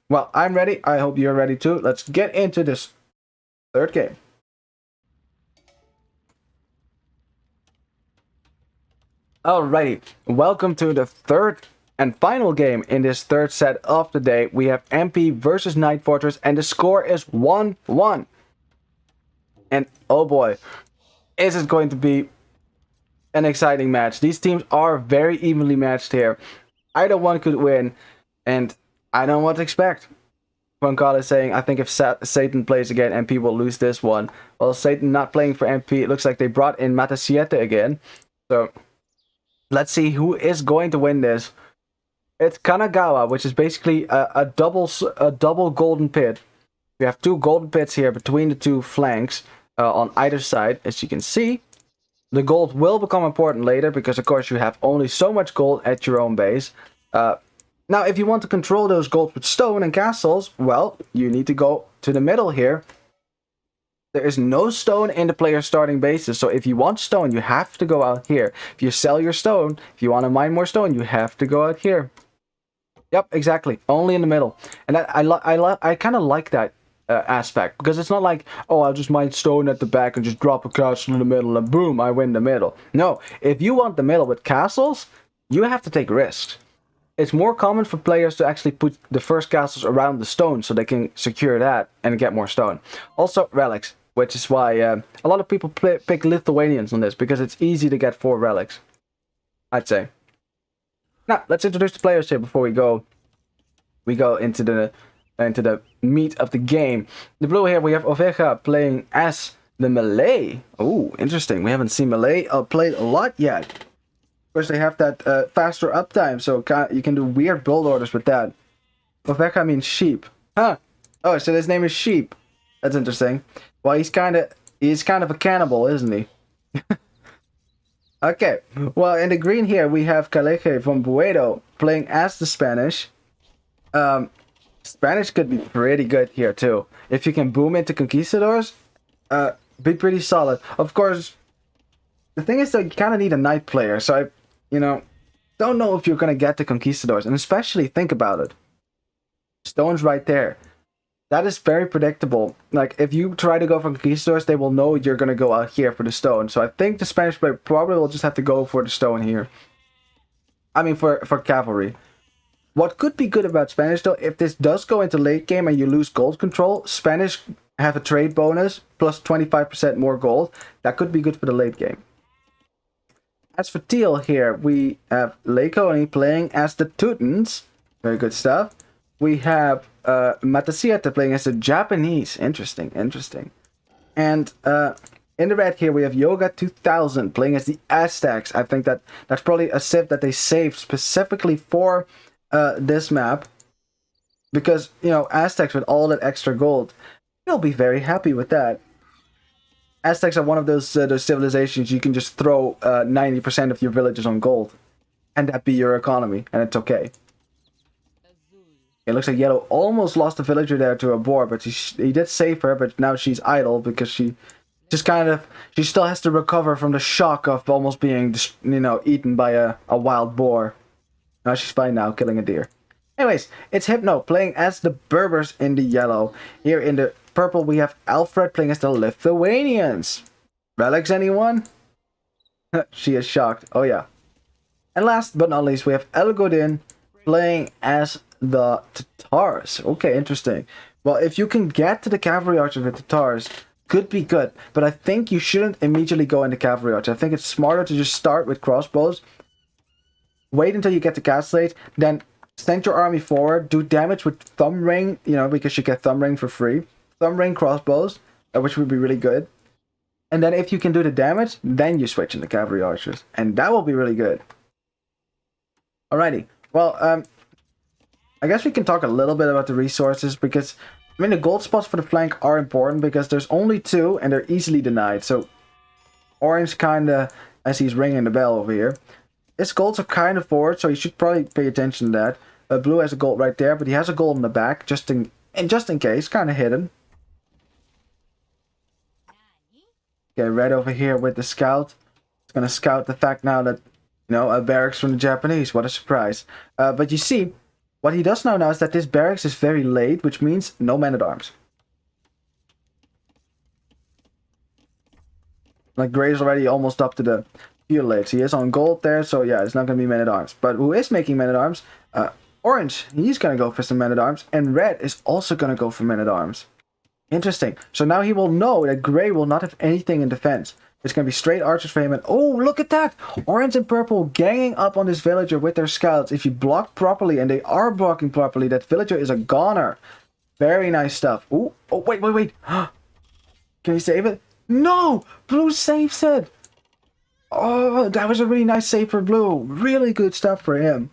Well, I'm ready. I hope you're ready too. Let's get into this third game. Alrighty. Welcome to the third and final game in this third set of the day. We have MP versus Knight Fortress, and the score is 1-1. And oh boy, is it going to be an exciting match. These teams are very evenly matched here. Either one could win, and I don't know what to expect. Juan Carlos is saying, I think if Satan plays again, MP will lose this one. Well, Satan not playing for MP, it looks like they brought in Matasiete again. So, let's see who is going to win this. It's Kanagawa, which is basically a double golden pit. We have two golden pits here between the two flanks on either side. As you can see, the gold will become important later because, of course, you have only so much gold at your own base. Now, if you want to control those gold with stone and castles, well, you need to go to the middle here. There is no stone in the player's starting bases, so if you want stone, you have to go out here. If you sell your stone, if you want to mine more stone, you have to go out here. Yep, exactly. Only in the middle. And I kind of like that aspect, because it's not like, oh, I'll just mine stone at the back and just drop a castle in the middle and boom, I win the middle. No, if you want the middle with castles, you have to take risks. It's more common for players to actually put the first castles around the stone so they can secure that and get more stone. Also, relics, which is why a lot of people pick Lithuanians on this, because it's easy to get 4 relics, I'd say. Now, let's introduce the players here before we go into the meat of the game. The blue here, we have Oveja playing as the melee. Oh, interesting. We haven't seen melee played a lot yet. Of course, they have that faster uptime, so you can do weird build orders with that. Oveja means sheep. Huh. Oh, so his name is Sheep. That's interesting. Well, he's kind of a cannibal, isn't he? Okay. Well, in the green here, we have Caleje from Buedo playing as the Spanish. Spanish could be pretty good here, too. If you can boom into Conquistadors, be pretty solid. Of course, the thing is that you kind of need a knight player, so don't know if you're going to get the Conquistadors, and especially think about it. Stone's right there. That is very predictable. Like, if you try to go for conquistadors, they will know you're going to go out here for the stone. So I think the Spanish player probably will just have to go for the stone here. I mean, for cavalry. What could be good about Spanish, though, if this does go into late game and you lose gold control, Spanish have a trade bonus, plus 25% more gold. That could be good for the late game. As for Teal here, we have Leikoni playing as the Teutons. Very good stuff. We have Matasiata playing as the Japanese. Interesting, interesting. And in the red here, we have Yoga 2000 playing as the Aztecs. I think that's probably a civ that they saved specifically for this map. Because, you know, Aztecs with all that extra gold, they'll be very happy with that. Aztecs are one of those civilizations you can just throw 90% of your villages on gold. And that be your economy, and it's okay. It looks like Yellow almost lost a villager there to a boar, but he did save her, but now she's idle because she just she still has to recover from the shock of almost being, you know, eaten by a wild boar. Now she's fine now, killing a deer. Anyways, it's Hypno playing as the Berbers in the yellow. Here in the purple, we have Alfred playing as the Lithuanians. Relics, anyone? She is shocked. Oh, yeah. And last but not least, we have Elgodin playing as the Tatars. Okay, interesting. Well, if you can get to the cavalry archers with Tatars, could be good. But I think you shouldn't immediately go into cavalry archers. I think it's smarter to just start with crossbows. Wait until you get to Castellate, then send your army forward, do damage with thumb ring, you know, because you get thumb ring for free. Thumb ring crossbows, which would be really good. And then if you can do the damage, then you switch into cavalry archers. And that will be really good. Alrighty. Well, I guess we can talk a little bit about the resources, because, I mean, the gold spots for the flank are important, because there's only 2, and they're easily denied. So, orange kinda, as he's ringing the bell over here. His golds are kind of forward, so you should probably pay attention to that. Blue has a gold right there, but he has a gold in the back, just in case, kind of hidden. Okay, red over here with the scout. It's gonna scout the fact now that, you know, a barracks from the Japanese. What a surprise. But you see, what he does know now is that this barracks is very late, which means no men-at-arms. Like, Gray's already almost up to the field late. He is on gold there, so yeah, it's not going to be men-at-arms. But who is making men-at-arms? Orange, he's going to go for some men-at-arms, and red is also going to go for men-at-arms. Interesting. So now he will know that Gray will not have anything in defense. It's going to be straight archers for him, and oh, look at that! Orange and purple ganging up on this villager with their scouts. If you block properly, and they are blocking properly, that villager is a goner. Very nice stuff. Ooh, oh, wait. Can he save it? No! Blue saves it! Oh, that was a really nice save for Blue. Really good stuff for him.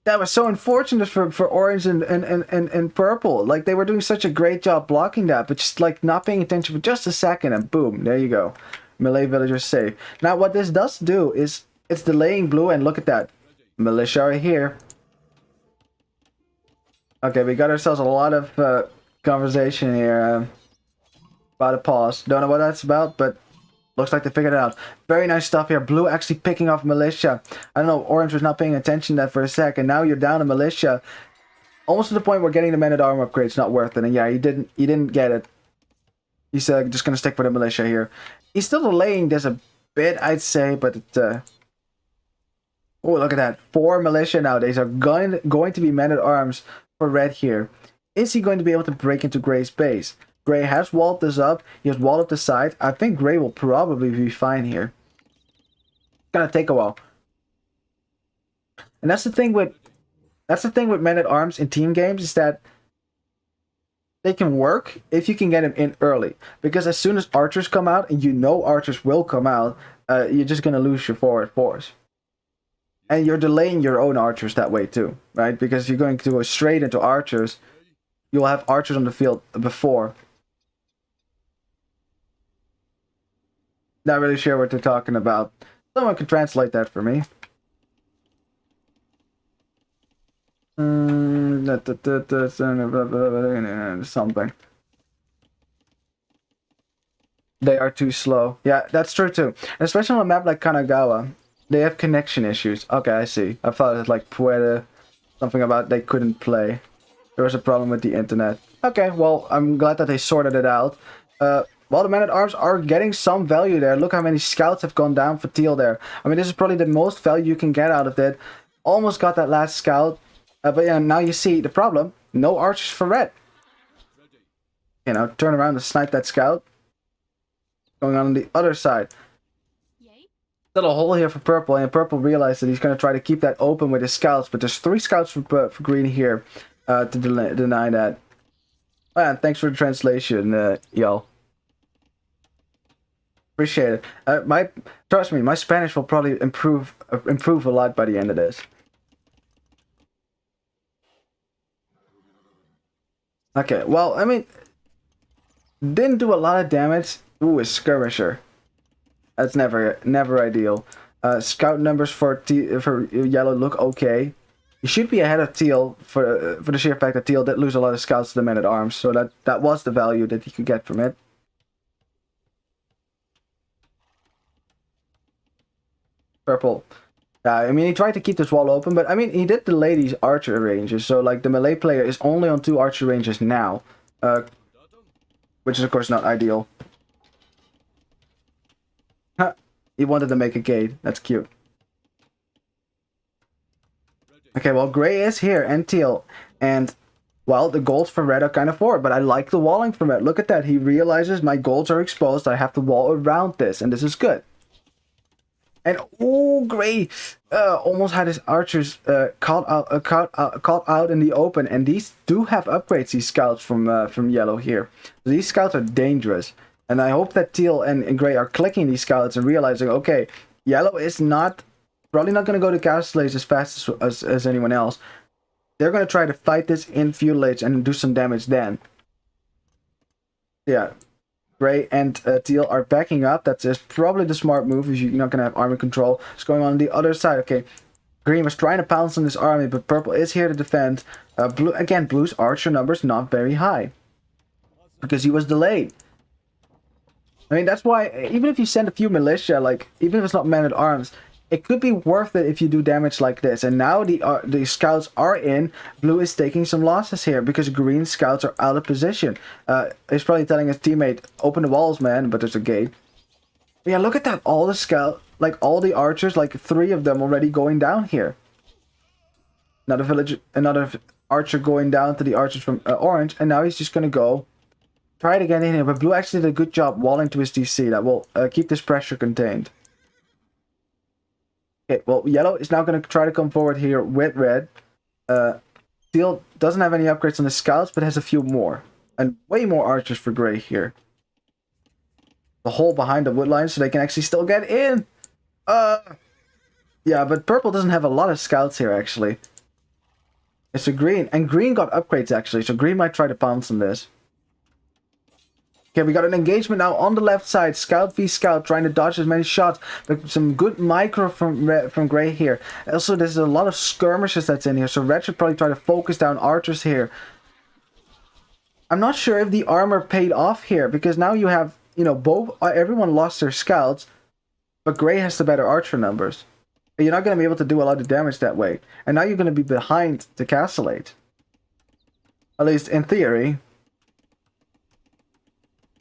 That was so unfortunate for Orange and Purple. Like, they were doing such a great job blocking that, but just, like, not paying attention for just a second, and boom, there you go. Melee villagers safe. Now, what this does do is, it's delaying Blue, and look at that. Militia right here. Okay, we got ourselves a lot of conversation here. About a pause. Don't know what that's about, but looks like they figured it out. Very nice stuff here. Blue actually picking off militia. I don't know, Orange was not paying attention to that for a second. Now you're down to militia. Almost to the point where getting the men-at-arm upgrade's not worth it. And yeah, he didn't get it. He's just gonna stick with the militia here. He's still delaying this a bit, I'd say, but it, oh, look at that. 4 militia nowadays are going to be men-at-arms for red here. Is he going to be able to break into Gray's base? Gray has walled this up. He has walled up the side. I think Gray will probably be fine here. It's gonna take a while. And that's the thing with men-at-arms in team games, is that they can work if you can get them in early. Because as soon as archers come out, and you know archers will come out, you're just gonna lose your forward force. And you're delaying your own archers that way too, right? Because if you're going to go straight into archers, you'll have archers on the field before. Not really sure what they're talking about. Someone can translate that for me. Something. They are too slow. Yeah, that's true too. Especially on a map like Kanagawa, they have connection issues. Okay, I see. I thought it was like puede Something about they couldn't play. There was a problem with the internet. Okay, well, I'm glad that they sorted it out. Well, the men-at-arms are getting some value there. Look how many scouts have gone down for teal there. I mean, this is probably the most value you can get out of it. Almost got that last scout. But yeah, now you see the problem. No archers for red. You know, turn around and snipe that scout. Going on the other side. Still a hole here for purple, and purple realized that he's going to try to keep that open with his scouts. But there's 3 scouts for green here to deny that. And thanks for the translation, y'all. Appreciate it. Trust me, my Spanish will probably improve a lot by the end of this. Okay, well, I mean, didn't do a lot of damage. Ooh, a skirmisher. That's never ideal. Scout numbers for yellow look okay. You should be ahead of teal for the sheer fact that teal did lose a lot of scouts to the men-at-arms, so that was the value that you could get from it. Purple. I mean, he tried to keep this wall open, but I mean, he did delay these archer ranges, so like the melee player is only on 2 archer ranges now, which is of course not ideal. Huh. He wanted to make a gate. That's cute. Okay, well, gray is here and teal, and well, the golds for red are kind of forward, but I like the walling from red. Look at that. He realizes my golds are exposed. I have to wall around this, and this is good. And oh, gray almost had his archers caught out in the open, and these do have upgrades. These scouts from yellow here. These scouts are dangerous, and I hope that teal and gray are clicking these scouts and realizing, okay, yellow is probably not going to go to castle age as fast as anyone else. They're going to try to fight this in feudal age and do some damage then. Yeah. Gray and teal are backing up. That's just probably the smart move if you're not going to have army control. It's going on the other side. Okay, green was trying to pounce on this army, but purple is here to defend. Blue, again, blue's archer numbers not very high because he was delayed. I mean, that's why even if you send a few militia, like even if it's not men-at-arms, it could be worth it if you do damage like this. And now the scouts are in. Blue is taking some losses here because green scouts are out of position. He's probably telling his teammate, open the walls, man, but there's a gate. But yeah, look at that. All the all the archers, like 3 of them already going down here. Another archer going down to the archers from orange. And now he's just going to go try to get in here. But blue actually did a good job walling to his DC. That will keep this pressure contained. Okay, well, yellow is now going to try to come forward here with red. Teal doesn't have any upgrades on the scouts, but has a few more. And way more archers for gray here. The hole behind the wood line, so they can actually still get in. Yeah, but purple doesn't have a lot of scouts here, actually. It's a green. And green got upgrades, actually, so green might try to pounce on this. Okay, we got an engagement now on the left side. Scout v Scout trying to dodge as many shots. But some good micro from gray here. Also, there's a lot of skirmishes that's in here. So red should probably try to focus down archers here. I'm not sure if the armor paid off here. Because now you have, you know, everyone lost their scouts. But gray has the better archer numbers. But you're not going to be able to do a lot of damage that way. And now you're going to be behind the castle age. At least in theory.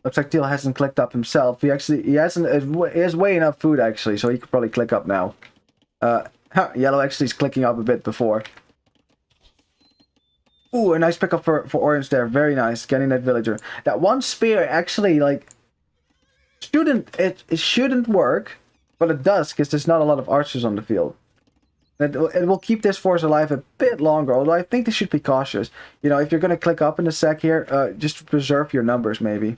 Looks like teal hasn't clicked up himself. He has way enough food actually, so he could probably click up now. Yellow actually is clicking up a bit before. Ooh, a nice pickup for orange there. Very nice, getting that villager. That one spear actually like it shouldn't work, but it does because there's not a lot of archers on the field. It will keep this force alive a bit longer, although I think they should be cautious. You know, if you're gonna click up in a sec here, just preserve your numbers maybe.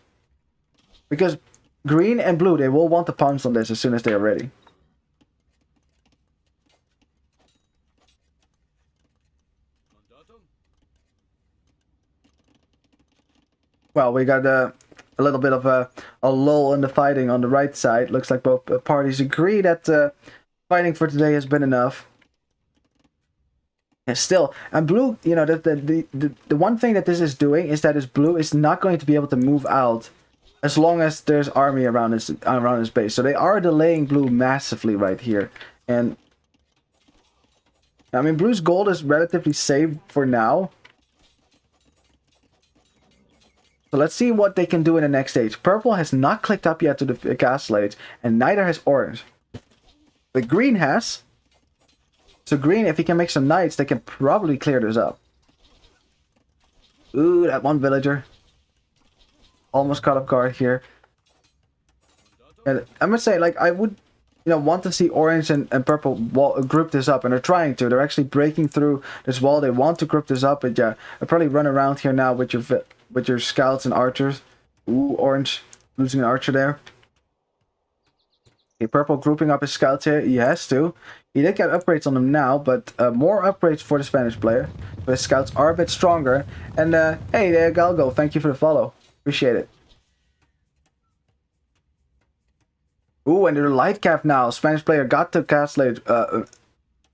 Because green and blue, they will want to pounce on this as soon as they are ready. Well, we got a little bit of a lull in the fighting on the right side. Looks like both parties agree that fighting for today has been enough. And still, and blue, you know, the one thing that this is doing is that blue is not going to be able to move out as long as there's army around his base. So they are delaying blue massively right here. And I mean, blue's gold is relatively safe for now. So let's see what they can do in the next stage. Purple has not clicked up yet to the castle age, and neither has orange. But green has. So green, if he can make some knights, they can probably clear this up. Ooh, that one villager. Almost caught off guard here. And I must say, like, I would, want to see orange and purple group this up, and they're trying to. They're actually breaking through this wall. They want to group this up, but yeah, I'll probably run around here now with your scouts and archers. Ooh, orange losing an archer there. Okay, purple grouping up his scouts here. He has to. He did get upgrades on them now, but more upgrades for the Spanish player. But his scouts are a bit stronger. And hey there, Galgo, thank you for the follow. Appreciate it. Ooh, and they're light cap now. Spanish player got to castle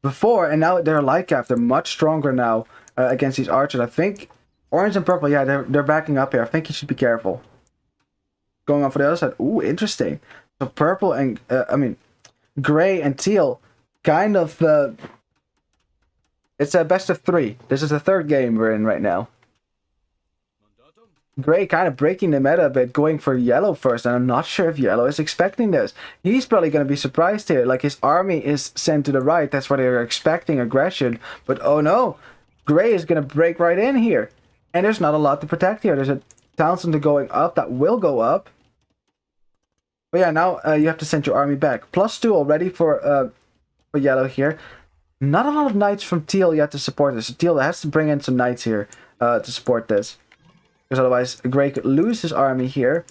before, and now they're light cap. They're much stronger now against these archers. I think orange and purple, yeah, they're backing up here. I think you should be careful. Going on for the other side. Ooh, interesting. So purple and gray and teal, kind of. It's a best of 3. This is the 3rd game we're in right now. Gray kind of breaking the meta a bit, going for yellow first, and I'm not sure if yellow is expecting this. He's probably going to be surprised here. Like, his army is sent to the right. That's why they're expecting aggression. But oh no, gray is going to break right in here. And there's not a lot to protect here. There's a town center going up that will go up. But yeah, now you have to send your army back. +2 already for yellow here. Not a lot of knights from teal yet to support this. So teal has to bring in some knights here to support this. Because otherwise, gray could lose his army here.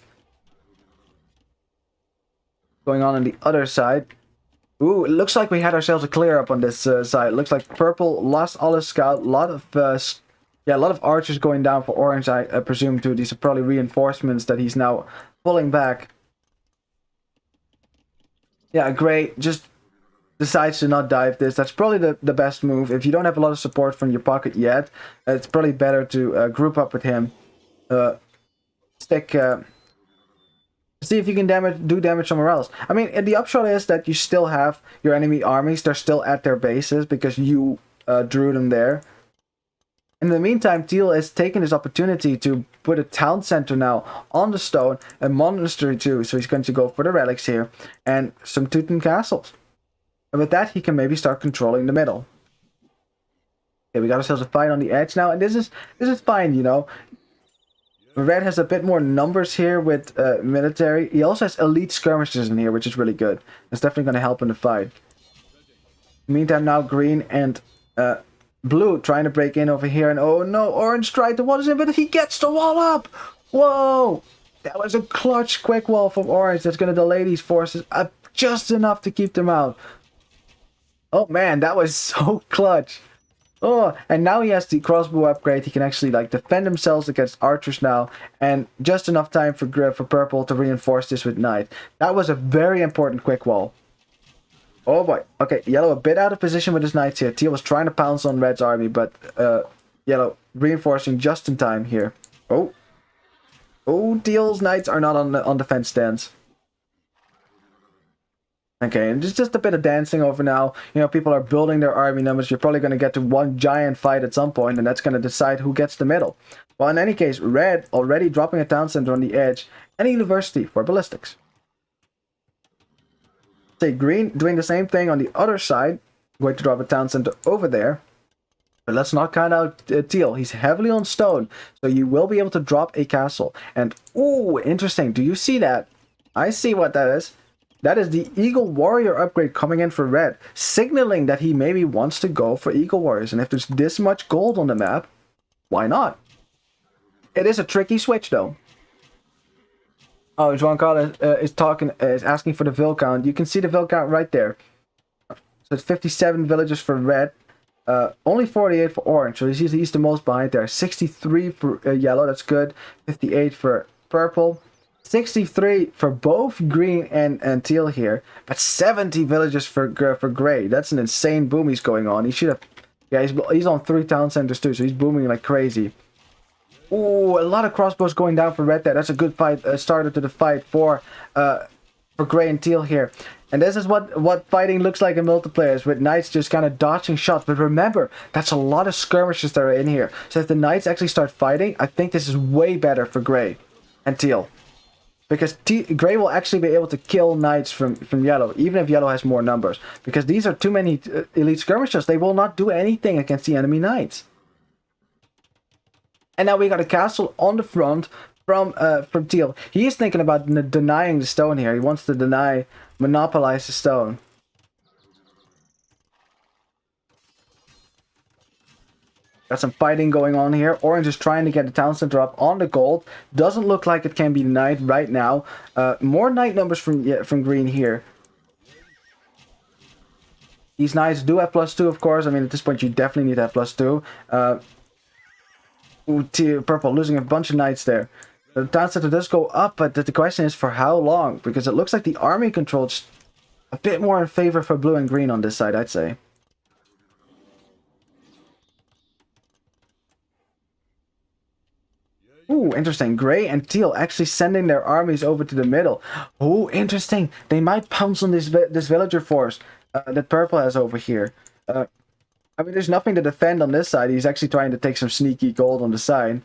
Going on the other side. Ooh, it looks like we had ourselves a clear up on this side. It looks like purple lost all his scout. A lot of archers going down for orange, I presume, too. These are probably reinforcements that he's now pulling back. Yeah, gray just decides to not dive this. That's probably the best move. If you don't have a lot of support from your pocket yet, it's probably better to group up with him. See if you can do damage somewhere else. I mean, the upshot is that you still have your enemy armies. They're still at their bases because you drew them there. In the meantime, teal is taking this opportunity to put a town center now on the stone, a monastery too. So he's going to go for the relics here and some Teuton castles. And with that, he can maybe start controlling the middle. Okay, we got ourselves a fight on the edge now, and this is fine, Red has a bit more numbers here with military. He also has elite skirmishers in here, which is really good. It's definitely going to help in the fight. Meantime, now green and blue trying to break in over here. And oh no, orange tried to wall us in, but he gets the wall up. Whoa! That was a clutch quick wall from orange that's going to delay these forces just enough to keep them out. Oh man, that was so clutch. Oh, and now he has the crossbow upgrade. He can actually defend himself against archers now, and just enough time for purple to reinforce this with knight. That was a very important quick wall. Oh boy. Okay, yellow a bit out of position with his knights here. Teal was trying to pounce on red's army, but yellow reinforcing just in time here. Oh, teal's knights are not on defense stance. Okay, and just a bit of dancing over now. People are building their army numbers. You're probably going to get to one giant fight at some point, and that's going to decide who gets the middle. Well, in any case, red already dropping a town center on the edge and a university for ballistics. Say green doing the same thing on the other side. Going to drop a town center over there. But let's not count out teal. He's heavily on stone, so you will be able to drop a castle. And, ooh, interesting. Do you see that? I see what that is. That is the Eagle Warrior upgrade coming in for red, signaling that he maybe wants to go for Eagle Warriors. And if there's this much gold on the map, why not? It is a tricky switch, though. Oh, Joan Carlos is asking for the vill count. You can see the vill count right there. So it's 57 villagers for red, only 48 for orange. So he's the most behind there. 63 for yellow, that's good. 58 for purple. 63 for both green and teal here, but 70 villagers for gray. That's an insane boom he's going on. He should have, yeah, he's on 3 town centers too, so he's booming like crazy. Ooh, a lot of crossbows going down for red there. That's a good fight, starter to the fight for for gray and teal here. And this is what fighting looks like in multiplayer, with knights just kind of dodging shots. But remember, that's a lot of skirmishes that are in here. So if the knights actually start fighting, I think this is way better for gray and teal. Because gray will actually be able to kill knights from yellow, even if yellow has more numbers. Because these are too many elite skirmishers. They will not do anything against the enemy knights. And now we got a castle on the front from teal. He is thinking about denying the stone here. He wants to monopolize the stone. Got some fighting going on here. Orange is trying to get the town center up on the gold. Doesn't look like it can be denied right now. More knight numbers from green here. These knights do have +2, of course. I mean, at this point, you definitely need to have +2. Purple losing a bunch of knights there. The town center does go up, but the question is for how long? Because it looks like the army controls a bit more in favor for blue and green on this side, I'd say. Ooh, interesting. Gray and teal actually sending their armies over to the middle. Ooh, interesting. They might pounce on this villager force that purple has over here. I mean, there's nothing to defend on this side. He's actually trying to take some sneaky gold on the side.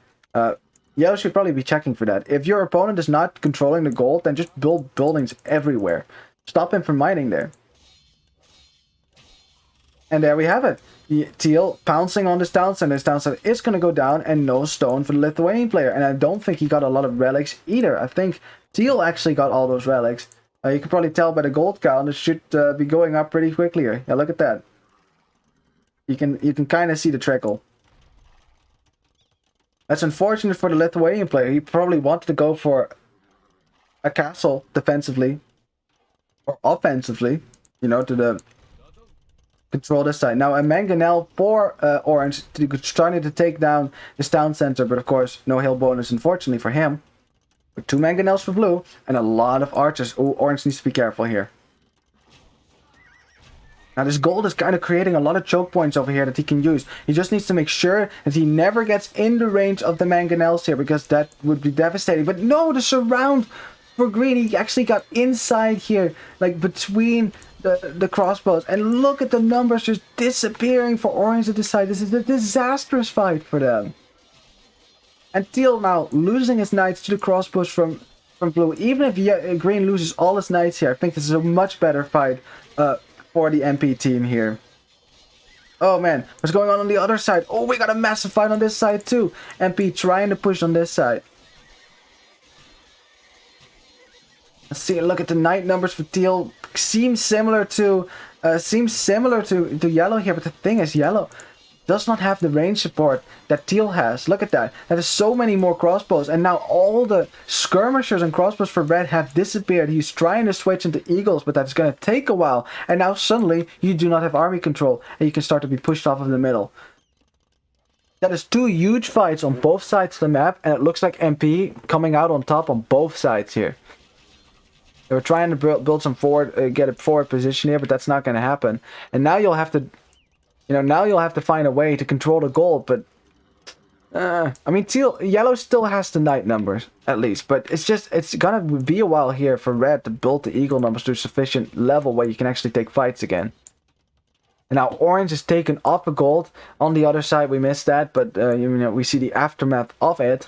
Yellow should probably be checking for that. If your opponent is not controlling the gold, then just build buildings everywhere. Stop him from mining there. And there we have it. Teal pouncing on this town center. This town center is going to go down, and no stone for the Lithuanian player. And I don't think he got a lot of relics either. I think teal actually got all those relics. You can probably tell by the gold count. It should be going up pretty quickly here. Yeah, look at that. You can kind of see the trickle. That's unfortunate for the Lithuanian player. He probably wanted to go for a castle defensively or offensively, you know, to control this side. Now a mangonel for orange, starting to take down this town center, but of course no hill bonus unfortunately for him. But 2 mangonels for blue and a lot of archers. Oh, orange needs to be careful here. Now this gold is kind of creating a lot of choke points over here that he can use. He just needs to make sure that he never gets in the range of the mangonels here, because that would be devastating. But no, the surround for green, he actually got inside here, like between the crossbows. And look at the numbers just disappearing for orange at this side. This is a disastrous fight for them. And teal now losing his knights to the crossbows from blue. Even if green loses all his knights here, I think this is a much better fight for the MP team here. Oh man, what's going on the other side? Oh, we got a massive fight on this side too. MP trying to push on this side. Let's see, look at the knight numbers for teal. Seems similar to yellow here, but the thing is, yellow does not have the range support that teal has. Look at that. That is so many more crossbows, and now all the skirmishers and crossbows for red have disappeared. He's trying to switch into eagles, but that's going to take a while. And now suddenly you do not have army control, and you can start to be pushed off of the middle. That is 2 huge fights on both sides of the map, and it looks like MP coming out on top on both sides here. They were trying to build some forward, get a forward position here, but that's not going to happen. And now you'll have to, now you'll have to find a way to control the gold. But I mean, yellow still has the knight numbers at least, but it's gonna be a while here for red to build the eagle numbers to a sufficient level where you can actually take fights again. And now orange is taken off the gold. On the other side, we missed that, but we see the aftermath of it.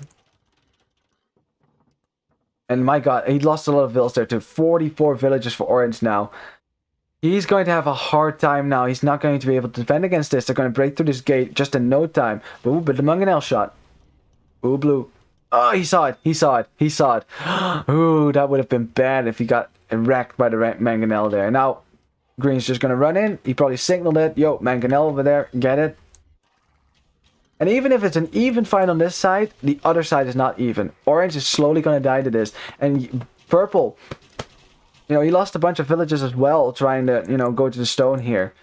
And my god, he lost a lot of villas there too. 44 villages for orange now. He's going to have a hard time now. He's not going to be able to defend against this. They're going to break through this gate just in no time. Ooh, but the mangonel shot. Ooh, blue. Oh, he saw it. He saw it. He saw it. Ooh, that would have been bad if he got wrecked by the mangonel there. Now, green's just going to run in. He probably signaled it. Yo, mangonel over there. Get it? And even if it's an even fight on this side, the other side is not even. Orange is slowly going to die to this. And purple, he lost a bunch of villages as well trying to, go to the stone here.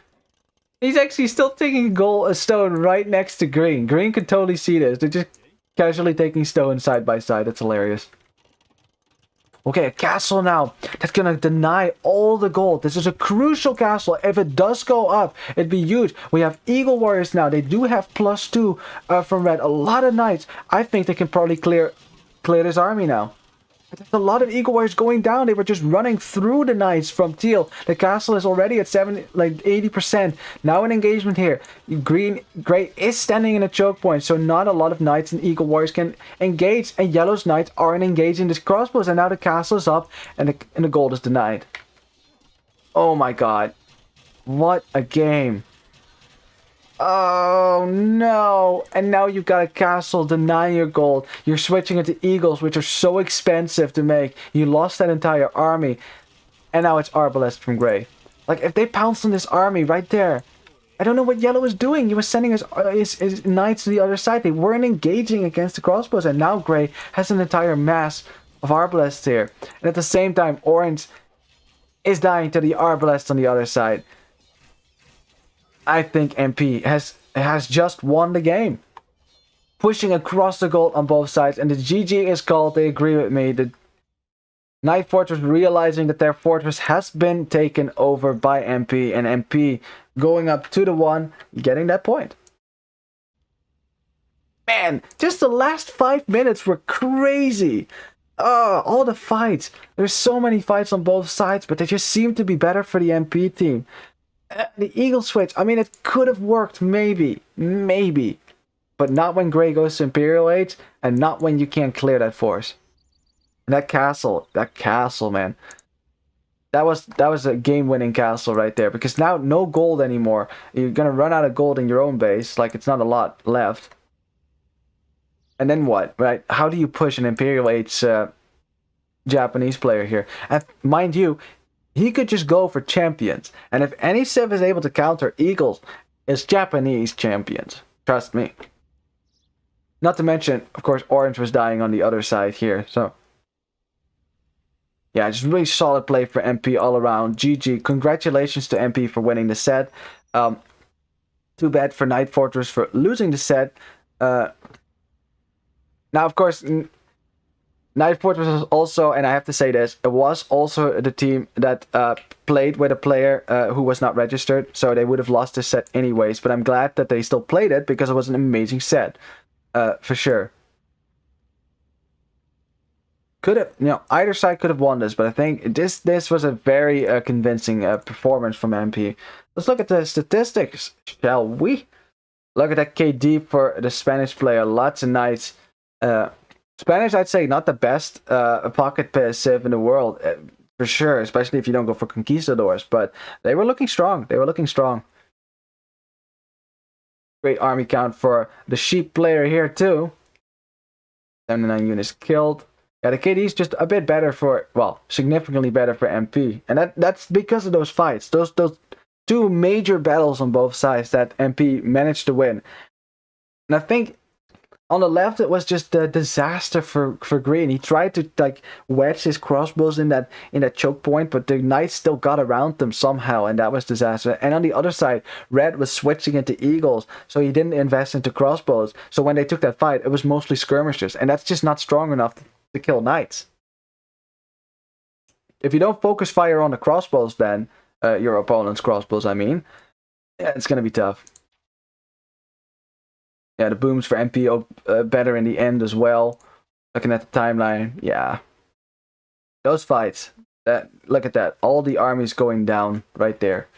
He's actually still taking a stone right next to green. Green can totally see this. They're just casually taking stone side by side. That's hilarious. Okay, a castle now. That's going to deny all the gold. This is a crucial castle. If it does go up, it'd be huge. We have eagle warriors now. They do have +2 from red. A lot of knights. I think they can probably clear this army now. There's a lot of Eagle Warriors going down. They were just running through the knights from teal. The castle is already at 80%. Now an engagement here. Gray is standing in a choke point, so not a lot of knights and Eagle Warriors can engage. And yellow's knights aren't engaging this crossbows. And now the castle is up, and the gold is denied. Oh my god. What a game. Oh no! And now you've got a castle denying your gold. You're switching into eagles, which are so expensive to make. You lost that entire army. And now it's Arbalest from Gray. Like, if they pounced on this army right there, I don't know what yellow was doing. He was sending his knights to the other side. They weren't engaging against the crossbows. And now Gray has an entire mass of Arbalests here. And at the same time, orange is dying to the Arbalest on the other side. I think MP has just won the game. Pushing across the gold on both sides. And the GG is called. They agree with me. The Knight Fortress realizing that their fortress has been taken over by MP. And MP going up 2-1. Getting that point. Man, just the last 5 minutes were crazy. All the fights. There's so many fights on both sides. But they just seem to be better for the MP team. The eagle switch, I mean, it could have worked, maybe, but not when Gray goes to Imperial Age, and not when you can't clear that force. And that castle, man, that was a game-winning castle right there, because now no gold anymore. You're gonna run out of gold in your own base, like it's not a lot left. And then what, right? How do you push an Imperial Age Japanese player here? And mind you, he could just go for champions. And if any civ is able to counter eagles, it's Japanese champions. Trust me. Not to mention, of course, orange was dying on the other side here. So, yeah, just really solid play for MP all around. GG. Congratulations to MP for winning the set. Too bad for Knight Fortress for losing the set. Now, of course, Knight Fortress was also, and I have to say this, it was also the team that played with a player who was not registered, so they would have lost this set anyways, but I'm glad that they still played it, because it was an amazing set, for sure. Could have, either side could have won this, but I think this was a very convincing performance from MP. Let's look at the statistics, shall we? Look at that KD for the Spanish player, lots of knights. Spanish, I'd say, not the best pocket civ in the world, for sure, especially if you don't go for conquistadors, but they were looking strong. Great army count for the sheep player here, too. 79 units killed. Yeah, the KD is just a bit better for, well, significantly better for MP. And that's because of those fights. Those two major battles on both sides that MP managed to win. And I think on the left, it was just a disaster for Green. He tried to wedge his crossbows in that choke point, but the knights still got around them somehow, and that was disaster. And on the other side, Red was switching into eagles, so he didn't invest into crossbows. So when they took that fight, it was mostly skirmishers, and that's just not strong enough to kill knights. If you don't focus fire on the crossbows, then your opponent's crossbows, I mean, yeah, it's gonna be tough. Yeah, the booms for MP better in the end as well. Looking at the timeline, yeah. Those fights, look at that. All the armies going down right there.